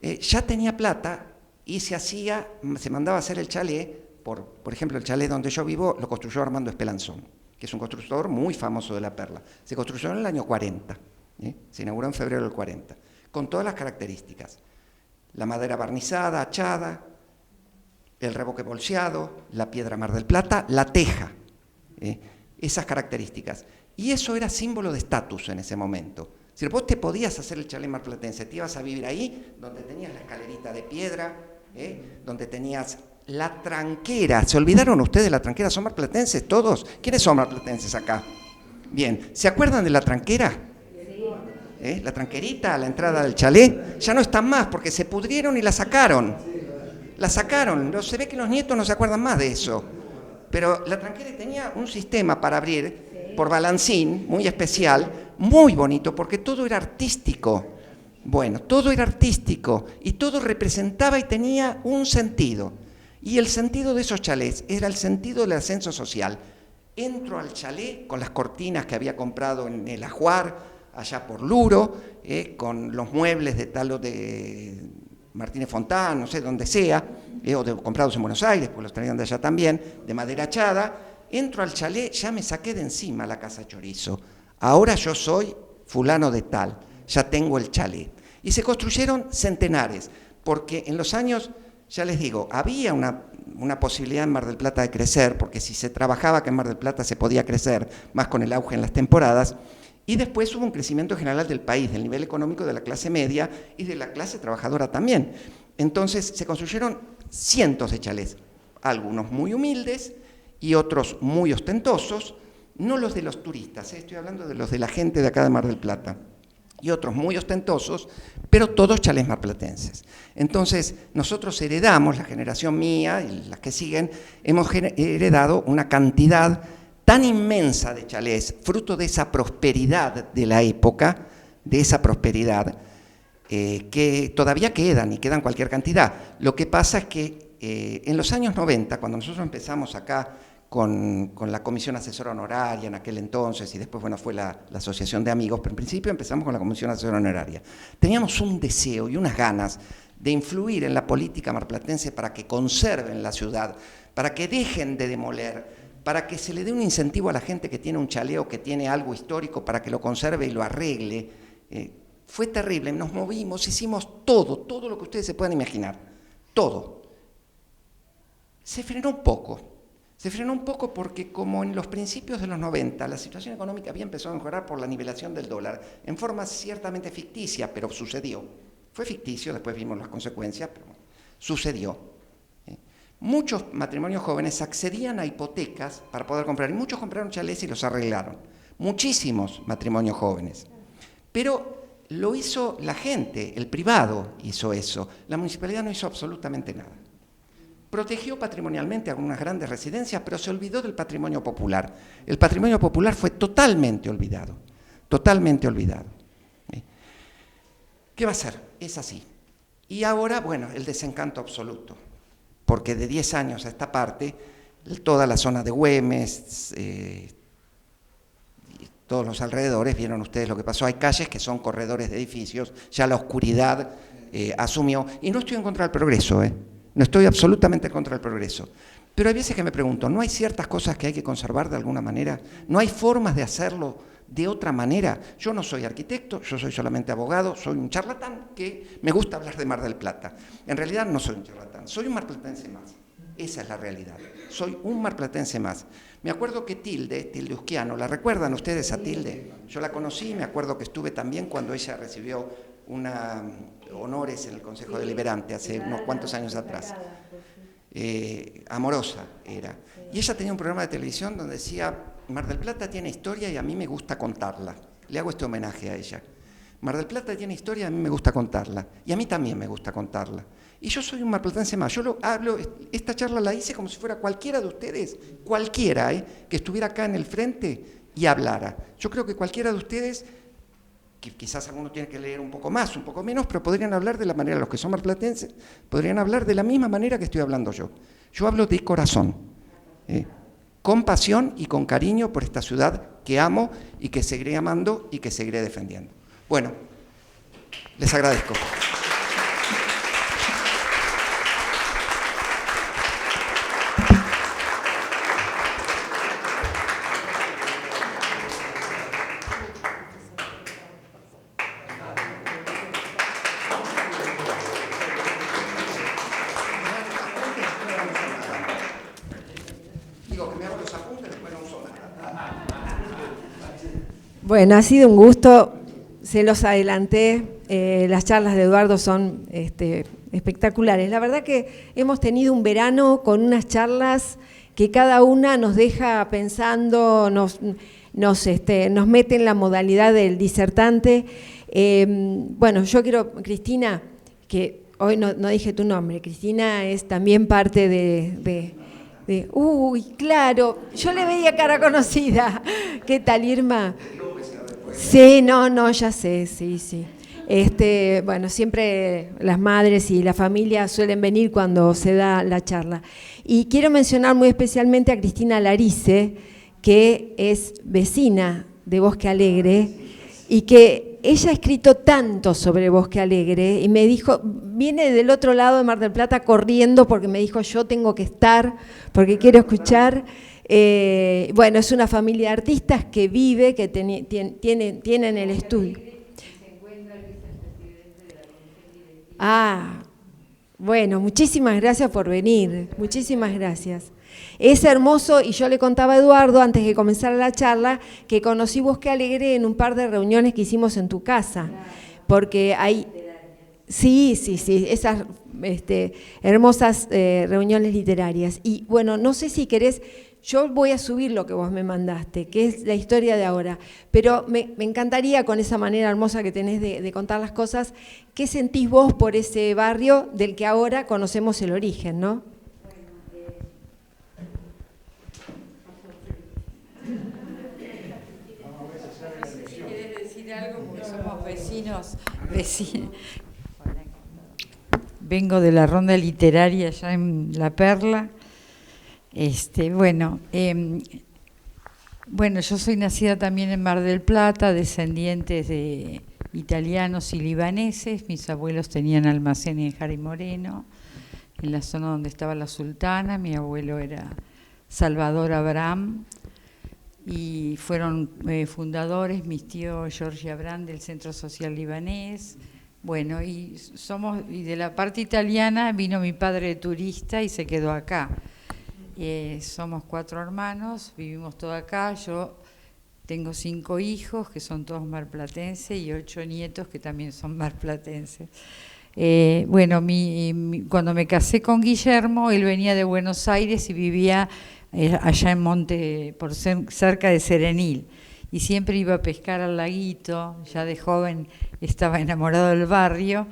S2: ya tenía plata y se mandaba a hacer el chalet. Por ejemplo, el chalet donde yo vivo lo construyó Armando Espelanzón, que es un constructor muy famoso de La Perla. Se construyó en el año 40, se inauguró en febrero del 40, con todas las características. La madera barnizada, hachada, el revoque bolseado, la piedra Mar del Plata, la teja, esas características. Y eso era símbolo de estatus en ese momento. Si vos te podías hacer el chalet marplatense, te ibas a vivir ahí, donde tenías la escalerita de piedra, donde tenías la tranquera. ¿Se olvidaron ustedes de la tranquera? ¿Son marplatenses todos? ¿Quiénes son marplatenses acá? Bien, ¿se acuerdan de la tranquera? La tranquerita a la entrada del chalet. Ya no están más porque se pudrieron y la sacaron. Se ve que los nietos no se acuerdan más de eso. Pero la tranquera tenía un sistema para abrir por balancín, muy especial, muy bonito, porque todo era artístico. Bueno, todo era artístico y todo representaba y tenía un sentido. Y el sentido de esos chalés era el sentido del ascenso social. Entro al chalet con las cortinas que había comprado en el Ajuar, allá por Luro, con los muebles de Talo de Martínez Fontán, no sé, donde sea, comprados en Buenos Aires, pues los traían de allá también, de madera achada. Entro al chalet, ya me saqué de encima la casa Chorizo. Ahora yo soy fulano de tal, ya tengo el chalet. Y se construyeron centenares, porque en los años, ya les digo, había una posibilidad en Mar del Plata de crecer, porque si se trabajaba que en Mar del Plata se podía crecer, más con el auge en las temporadas, y después hubo un crecimiento general del país, del nivel económico de la clase media y de la clase trabajadora también. Entonces se construyeron cientos de chalés, algunos muy humildes y otros muy ostentosos, no los de los turistas, estoy hablando de los de la gente de acá de Mar del Plata, y otros muy ostentosos, pero todos chalés marplatenses. Entonces, nosotros heredamos, la generación mía y las que siguen, hemos heredado una cantidad tan inmensa de chalés, fruto de esa prosperidad de la época, de esa prosperidad, que todavía quedan y quedan cualquier cantidad. Lo que pasa es que en los años 90, cuando nosotros empezamos acá con la Comisión Asesora Honoraria en aquel entonces, y después bueno, fue la Asociación de Amigos, pero en principio empezamos con la Comisión Asesora Honoraria. Teníamos un deseo y unas ganas de influir en la política marplatense para que conserven la ciudad, para que dejen de demoler, para que se le dé un incentivo a la gente que tiene un chaleo, que tiene algo histórico, para que lo conserve y lo arregle. Fue terrible, nos movimos, hicimos todo lo que ustedes se puedan imaginar, todo. Se frenó un poco porque como en los principios de los 90 la situación económica había empezado a mejorar por la nivelación del dólar, en forma ciertamente ficticia, pero sucedió. Fue ficticio, después vimos las consecuencias, pero bueno, sucedió. Muchos matrimonios jóvenes accedían a hipotecas para poder comprar, y muchos compraron chalés y los arreglaron. Muchísimos matrimonios jóvenes. Pero lo hizo la gente, el privado hizo eso. La municipalidad no hizo absolutamente nada. Protegió patrimonialmente algunas grandes residencias, pero se olvidó del patrimonio popular. El patrimonio popular fue totalmente olvidado, totalmente olvidado. ¿Qué va a ser? Es así. Y ahora, bueno, el desencanto absoluto, porque de 10 años a esta parte, toda la zona de Güemes, todos los alrededores, vieron ustedes lo que pasó. Hay calles que son corredores de edificios, ya la oscuridad asumió, y no estoy en contra del progreso, no estoy absolutamente en contra del progreso, pero hay veces que me pregunto, ¿no hay ciertas cosas que hay que conservar de alguna manera? ¿No hay formas de hacerlo de otra manera? Yo no soy arquitecto, yo soy solamente abogado, soy un charlatán que me gusta hablar de Mar del Plata. En realidad no soy un charlatán, soy un marplatense más. Esa es la realidad, soy un marplatense más. Me acuerdo que Tilde Usquiano, ¿la recuerdan ustedes a Tilde? Yo la conocí, me acuerdo que estuve también cuando ella recibió honores en el Consejo Deliberante hace unos cuantos años atrás. Amorosa era. Y ella tenía un programa de televisión donde decía, Mar del Plata tiene historia y a mí me gusta contarla. Le hago este homenaje a ella. Mar del Plata tiene historia y a mí me gusta contarla. Y a mí también me gusta contarla. Y yo soy un marplatense más. Yo esta charla la hice como si fuera cualquiera de ustedes, cualquiera, que estuviera acá en el frente y hablara. Yo creo que cualquiera de ustedes, que quizás alguno tiene que leer un poco más, un poco menos, pero podrían hablar de la manera, los que son marplatenses, podrían hablar de la misma manera que estoy hablando yo. Yo hablo de corazón, con pasión y con cariño por esta ciudad que amo y que seguiré amando y que seguiré defendiendo. Bueno, les agradezco.
S1: Bueno, ha sido un gusto, se los adelanté, las charlas de Eduardo son espectaculares. La verdad que hemos tenido un verano con unas charlas que cada una nos deja pensando, nos mete en la modalidad del disertante. Bueno, yo quiero, Cristina, que hoy no dije tu nombre, Cristina es también parte uy, claro, yo le veía cara conocida. ¿Qué tal, Irma? Sí, no, ya sé, sí. Bueno, siempre las madres y la familia suelen venir cuando se da la charla. Y quiero mencionar muy especialmente a Cristina Larice, que es vecina de Bosque Alegre, y que ella ha escrito tanto sobre Bosque Alegre, y me dijo, viene del otro lado de Mar del Plata corriendo porque me dijo, yo tengo que estar, porque quiero escuchar. Bueno, es una familia de artistas que vive, que tienen el estudio. Bueno, muchísimas gracias por venir, muchísimas gracias. Es hermoso, y yo le contaba a Eduardo antes de comenzar la charla, que conocí Bosque Alegre en un par de reuniones que hicimos en tu casa, porque hay... Sí, esas hermosas reuniones literarias. Y bueno, no sé si querés... Yo voy a subir lo que vos me mandaste, que es la historia de ahora, pero me encantaría, con esa manera hermosa que tenés de contar las cosas, ¿qué sentís vos por ese barrio del que ahora conocemos el origen, no?
S3: Si querés decir algo, porque somos vecinos Vengo de la ronda literaria allá en La Perla. Bueno, yo soy nacida también en Mar del Plata, descendientes de italianos y libaneses. Mis abuelos tenían almacén en Jari Moreno, en la zona donde estaba la Sultana. Mi abuelo era Salvador Abraham y fueron fundadores, mis tíos Giorgi Abraham del Centro Social Libanés. Bueno, y de la parte italiana vino mi padre de turista y se quedó acá. Somos 4 hermanos, vivimos todos acá. Yo tengo 5 hijos que son todos marplatenses y 8 nietos que también son marplatenses. Cuando me casé con Guillermo, él venía de Buenos Aires y vivía allá en Monte, cerca de Serenil. Y siempre iba a pescar al laguito. Ya de joven estaba enamorado del barrio,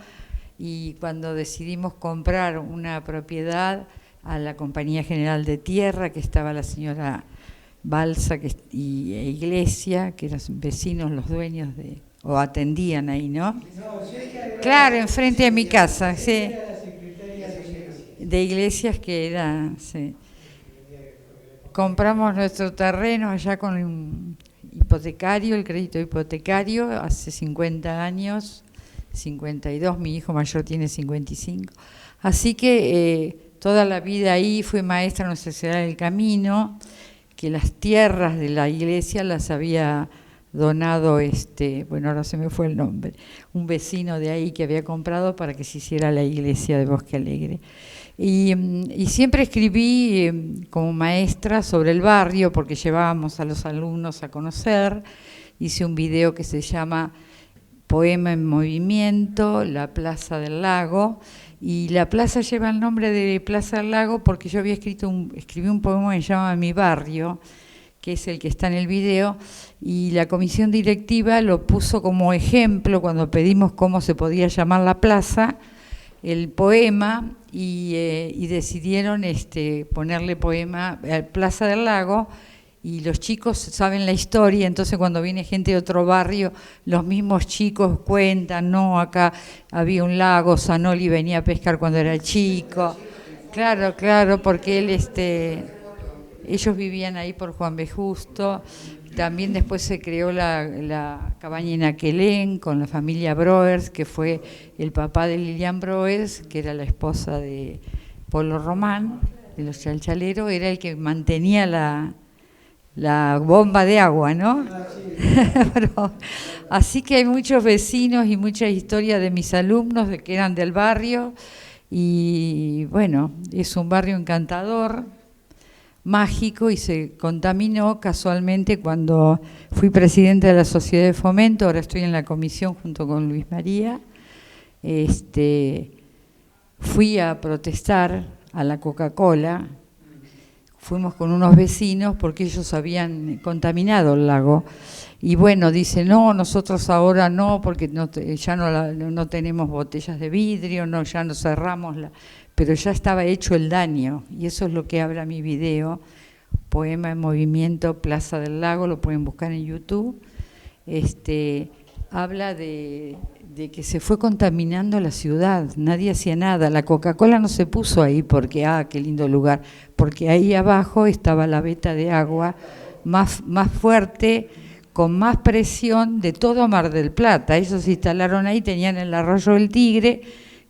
S3: y cuando decidimos comprar una propiedad a la Compañía General de Tierra, que estaba la señora Balsa e Iglesia, que eran vecinos los dueños o atendían ahí, ¿no? Claro, enfrente de mi casa, sí. De Iglesias, que era, sí. Compramos nuestro terreno allá con un hipotecario, el crédito hipotecario, hace 50 años, 52, mi hijo mayor tiene 55. Así que toda la vida ahí fui maestra en Nuestra Señora del Camino, que las tierras de la iglesia las había donado, ahora se me fue el nombre, un vecino de ahí que había comprado para que se hiciera la iglesia de Bosque Alegre. Y siempre escribí como maestra sobre el barrio, porque llevábamos a los alumnos a conocer. Hice un video que se llama Poema en Movimiento, la Plaza del Lago, y la plaza lleva el nombre de Plaza del Lago porque yo había escribí un poema que se llama Mi Barrio, que es el que está en el video, y la comisión directiva lo puso como ejemplo cuando pedimos cómo se podía llamar la plaza, el poema, y decidieron ponerle poema a Plaza del Lago. Y los chicos saben la historia, entonces cuando viene gente de otro barrio, los mismos chicos cuentan, no, acá había un lago, Zanoli venía a pescar cuando era chico. Claro, porque ellos vivían ahí por Juan B. Justo. También después se creó la cabaña en Aquelén con la familia Broers, que fue el papá de Lilian Broers, que era la esposa de Polo Román, de los chalchaleros, era el que mantenía la bomba de agua, ¿no? Así que hay muchos vecinos y muchas historias de mis alumnos que eran del barrio, y bueno, es un barrio encantador, mágico, y se contaminó casualmente cuando fui presidenta de la Sociedad de Fomento. Ahora estoy en la comisión junto con Luis María. Fui a protestar a la Coca-Cola. Fuimos con unos vecinos porque ellos habían contaminado el lago. Y bueno, dice, no, nosotros ahora no, porque ya no tenemos botellas de vidrio, no, ya no cerramos pero ya estaba hecho el daño. Y eso es lo que habla mi video, Poema en Movimiento, Plaza del Lago, lo pueden buscar en YouTube. Habla de que se fue contaminando la ciudad, nadie hacía nada. La Coca-Cola no se puso ahí porque, qué lindo lugar, porque ahí abajo estaba la veta de agua más fuerte, con más presión de todo Mar del Plata. Ellos se instalaron ahí, tenían el arroyo del Tigre,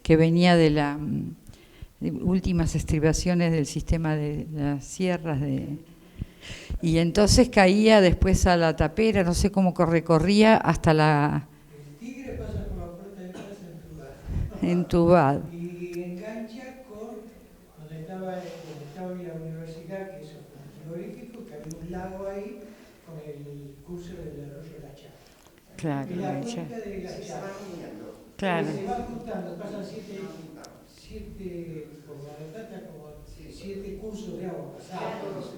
S3: que venía de las últimas estribaciones del sistema de las sierras y entonces caía después a la Tapera, no sé cómo recorría hasta la...
S4: El Tigre pasa por la puerta de casa
S3: Entubado.
S4: Y engancha con donde estaba la universidad, que es un frigorífico, que había un lago ahí, con el curso del arroyo de la Chapa.
S3: Claro,
S4: la cuenca de la Chapa.
S3: Claro.
S4: Se va juntando, pasan 7 por la Plata, como 7 cursos de agua pasados.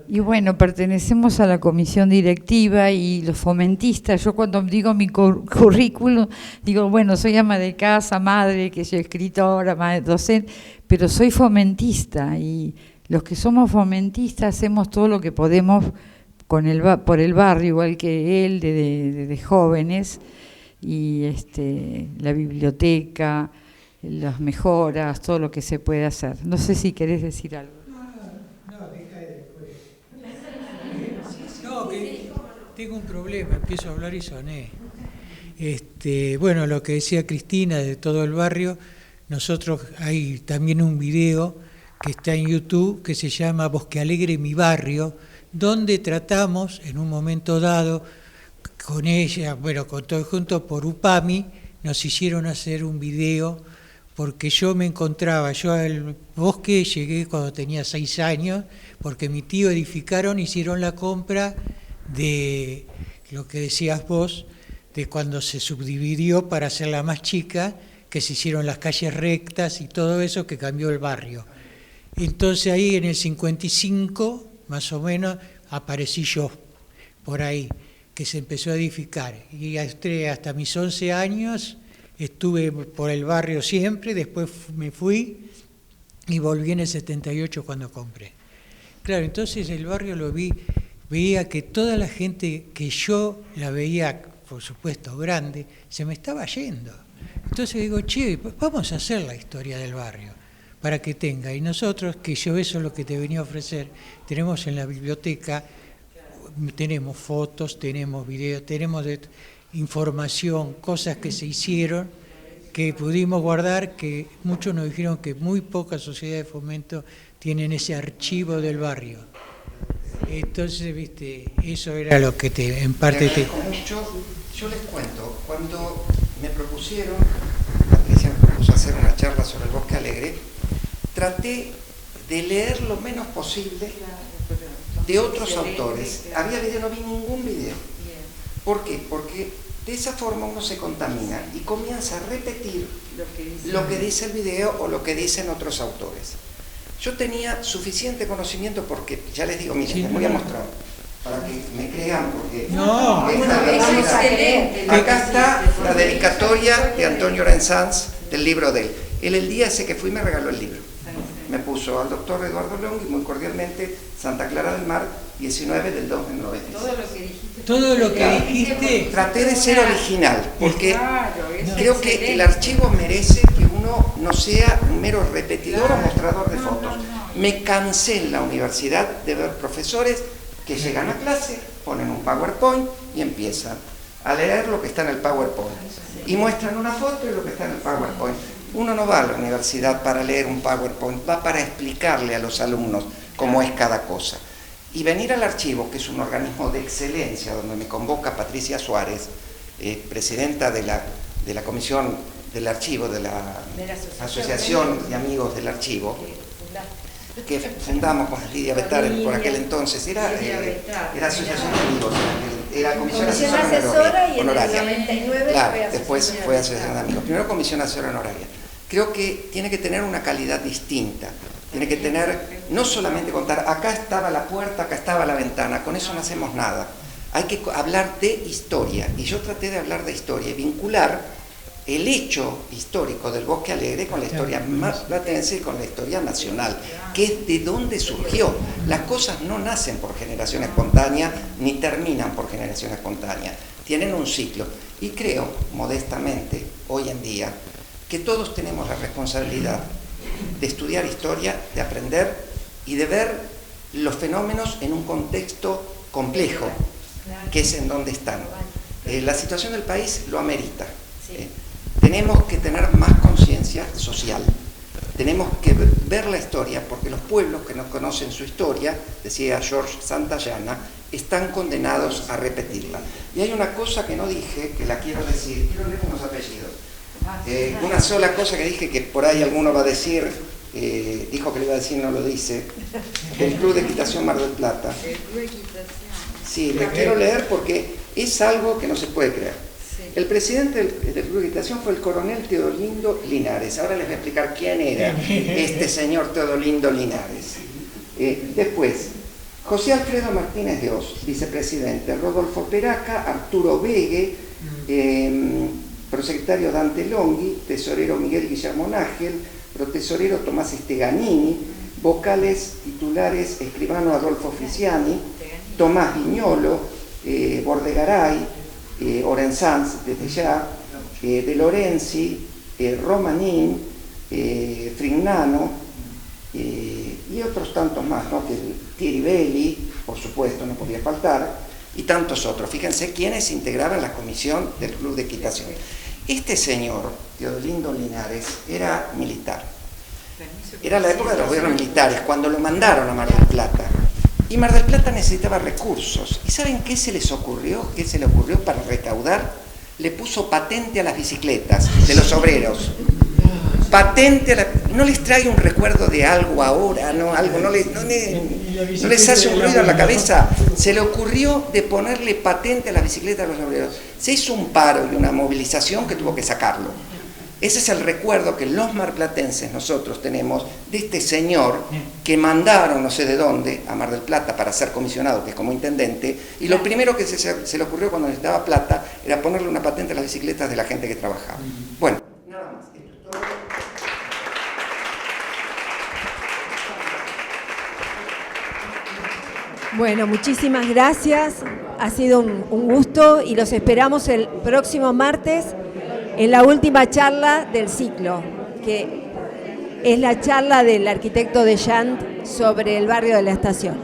S3: Y bueno, pertenecemos a la comisión directiva y los fomentistas. Yo cuando digo mi currículum, digo, bueno, soy ama de casa, madre, que soy escritora, madre, docente, pero soy fomentista, y los que somos fomentistas hacemos todo lo que podemos por el barrio, igual que él, de jóvenes. y la biblioteca, las mejoras, todo lo que se puede hacer. No sé si querés decir algo.
S4: No, deja de después. No, que tengo un problema, empiezo a hablar y soné. Bueno, lo que decía Cristina de todo el barrio, nosotros hay también un video que está en YouTube que se llama Bosque Alegre, mi barrio, donde tratamos en un momento dado con ella, bueno, con todo junto por UPAMI, nos hicieron hacer un video porque yo me encontraba, yo al bosque llegué cuando tenía 6 años, porque mi tío hicieron la compra de lo que decías vos, de cuando se subdividió para hacerla más chica, que se hicieron las calles rectas y todo eso que cambió el barrio. Entonces ahí en el 55, más o menos, aparecí yo, por ahí, que se empezó a edificar. Y hasta mis 11 años estuve por el barrio siempre, después me fui y volví en el 78 cuando compré. Claro, entonces el barrio lo veía que toda la gente que yo la veía, por supuesto, grande, se me estaba yendo. Entonces digo, che, vamos a hacer la historia del barrio para que tenga. Y nosotros, que yo eso es lo que te venía a ofrecer, tenemos en la biblioteca, tenemos fotos, tenemos videos, tenemos información, cosas que se hicieron, que pudimos guardar, que muchos nos dijeron que muy pocas sociedades de fomento tienen ese archivo del barrio. Entonces, viste, eso era lo que en parte te...
S2: Yo les cuento, cuando me propusieron, Patricia me propuso hacer una charla sobre el Bosque Alegre, traté de leer lo menos posible de otros autores. Había video, no vi ningún video. ¿Por qué? Porque de esa forma uno se contamina y comienza a repetir lo que dice el video o lo que dicen otros autores. Yo tenía suficiente conocimiento porque, ya les digo, miren, les voy a mostrar, para que me crean, porque
S4: no,
S2: es excelente. Acá está la dedicatoria de Antonio Orensanz del libro de él. Él el día ese que fui me regaló el libro. Me puso al doctor Eduardo Longhi, muy cordialmente, Santa Clara del Mar, 19 del 2 del 96.
S4: Todo lo que dijiste.
S2: Traté de ser original, porque creo que el archivo merece que uno no sea un mero repetidor o mostrador de fotos. Me cansé en la universidad de ver profesores que llegan a clase, ponen un PowerPoint y empiezan a leer lo que está en el PowerPoint. Y muestran una foto y lo que está en el PowerPoint. Uno no va a la universidad para leer un PowerPoint, va para explicarle a los alumnos cómo es cada cosa. Y venir al archivo, que es un organismo de excelencia, donde me convoca Patricia Suárez, presidenta de la comisión del archivo, de la Asociación de Amigos del Archivo, que fundamos con Lidia Betaren por aquel entonces, era Asociación de Amigos, era Comisión Asesora Honoraria.
S1: En el 99
S2: claro, después fue Asociación de Amigos. Primero Comisión Asesora Honoraria. Creo que tiene que tener una calidad distinta. Tiene que tener, no solamente contar, acá estaba la puerta, acá estaba la ventana, con eso no hacemos nada. Hay que hablar de historia, y yo traté de hablar de historia y vincular el hecho histórico del Bosque Alegre con la historia platense y con la historia nacional, que es de dónde surgió. Las cosas no nacen por generación espontánea, ni terminan por generación espontánea, tienen un ciclo. Y creo, modestamente, hoy en día, que todos tenemos la responsabilidad de estudiar historia, de aprender y de ver los fenómenos en un contexto complejo, que es en donde están. La situación del país lo amerita. Tenemos que tener más conciencia social, tenemos que ver la historia, porque los pueblos que no conocen su historia, decía George Santayana, están condenados a repetirla. Y hay una cosa que no dije, que la quiero decir, quiero leer unos apellidos. Una sola cosa que dije, que por ahí alguno va a decir, dijo que le iba a decir, no lo dice, del Club de Equitación Mar del Plata.
S3: El Club de Equitación.
S2: Sí, le quiero leer porque es algo que no se puede creer. El presidente del Club de Equitación fue el coronel Teodolindo Linares. Ahora les voy a explicar quién era este señor Teodolindo Linares. Después, José Alfredo Martínez de Oz, vicepresidente, Rodolfo Peraca, Arturo Vegue, prosecretario Dante Longhi, tesorero Miguel Guillermo Nágel, protesorero Tomás Esteganini, vocales titulares escribano Adolfo Frisiani, Tomás Viñolo, Bordegaray, Orensanz, desde ya, De Lorenzi, Romanin, Frignano, y otros tantos más, ¿no? Thierry Belli, por supuesto, no podía faltar, y tantos otros. Fíjense quiénes integraban la comisión del Club de Equitación. Este señor, Teodolindo Linares, era militar. Era la época de los gobiernos militares, cuando lo mandaron a Mar del Plata. Y Mar del Plata necesitaba recursos. ¿Y saben qué se les ocurrió? ¿Qué se le ocurrió para recaudar? Le puso patente a las bicicletas de los obreros. Patente a la... ¿No les trae un recuerdo de algo ahora? ¿No? Algo, ¿no les hace un ruido en la cabeza? Se le ocurrió de ponerle patente a las bicicletas de los obreros. Se hizo un paro y una movilización que tuvo que sacarlo. Ese es el recuerdo que los marplatenses nosotros tenemos de este señor que mandaron no sé de dónde a Mar del Plata para ser comisionado, que es como intendente, y lo primero que se le ocurrió cuando necesitaba plata era ponerle una patente a las bicicletas de la gente que trabajaba. Bueno, nada más. Esto es todo.
S1: Bueno, muchísimas gracias. Ha sido un gusto y los esperamos el próximo martes en la última charla del ciclo, que es la charla del arquitecto Deschamps sobre el barrio de la Estación.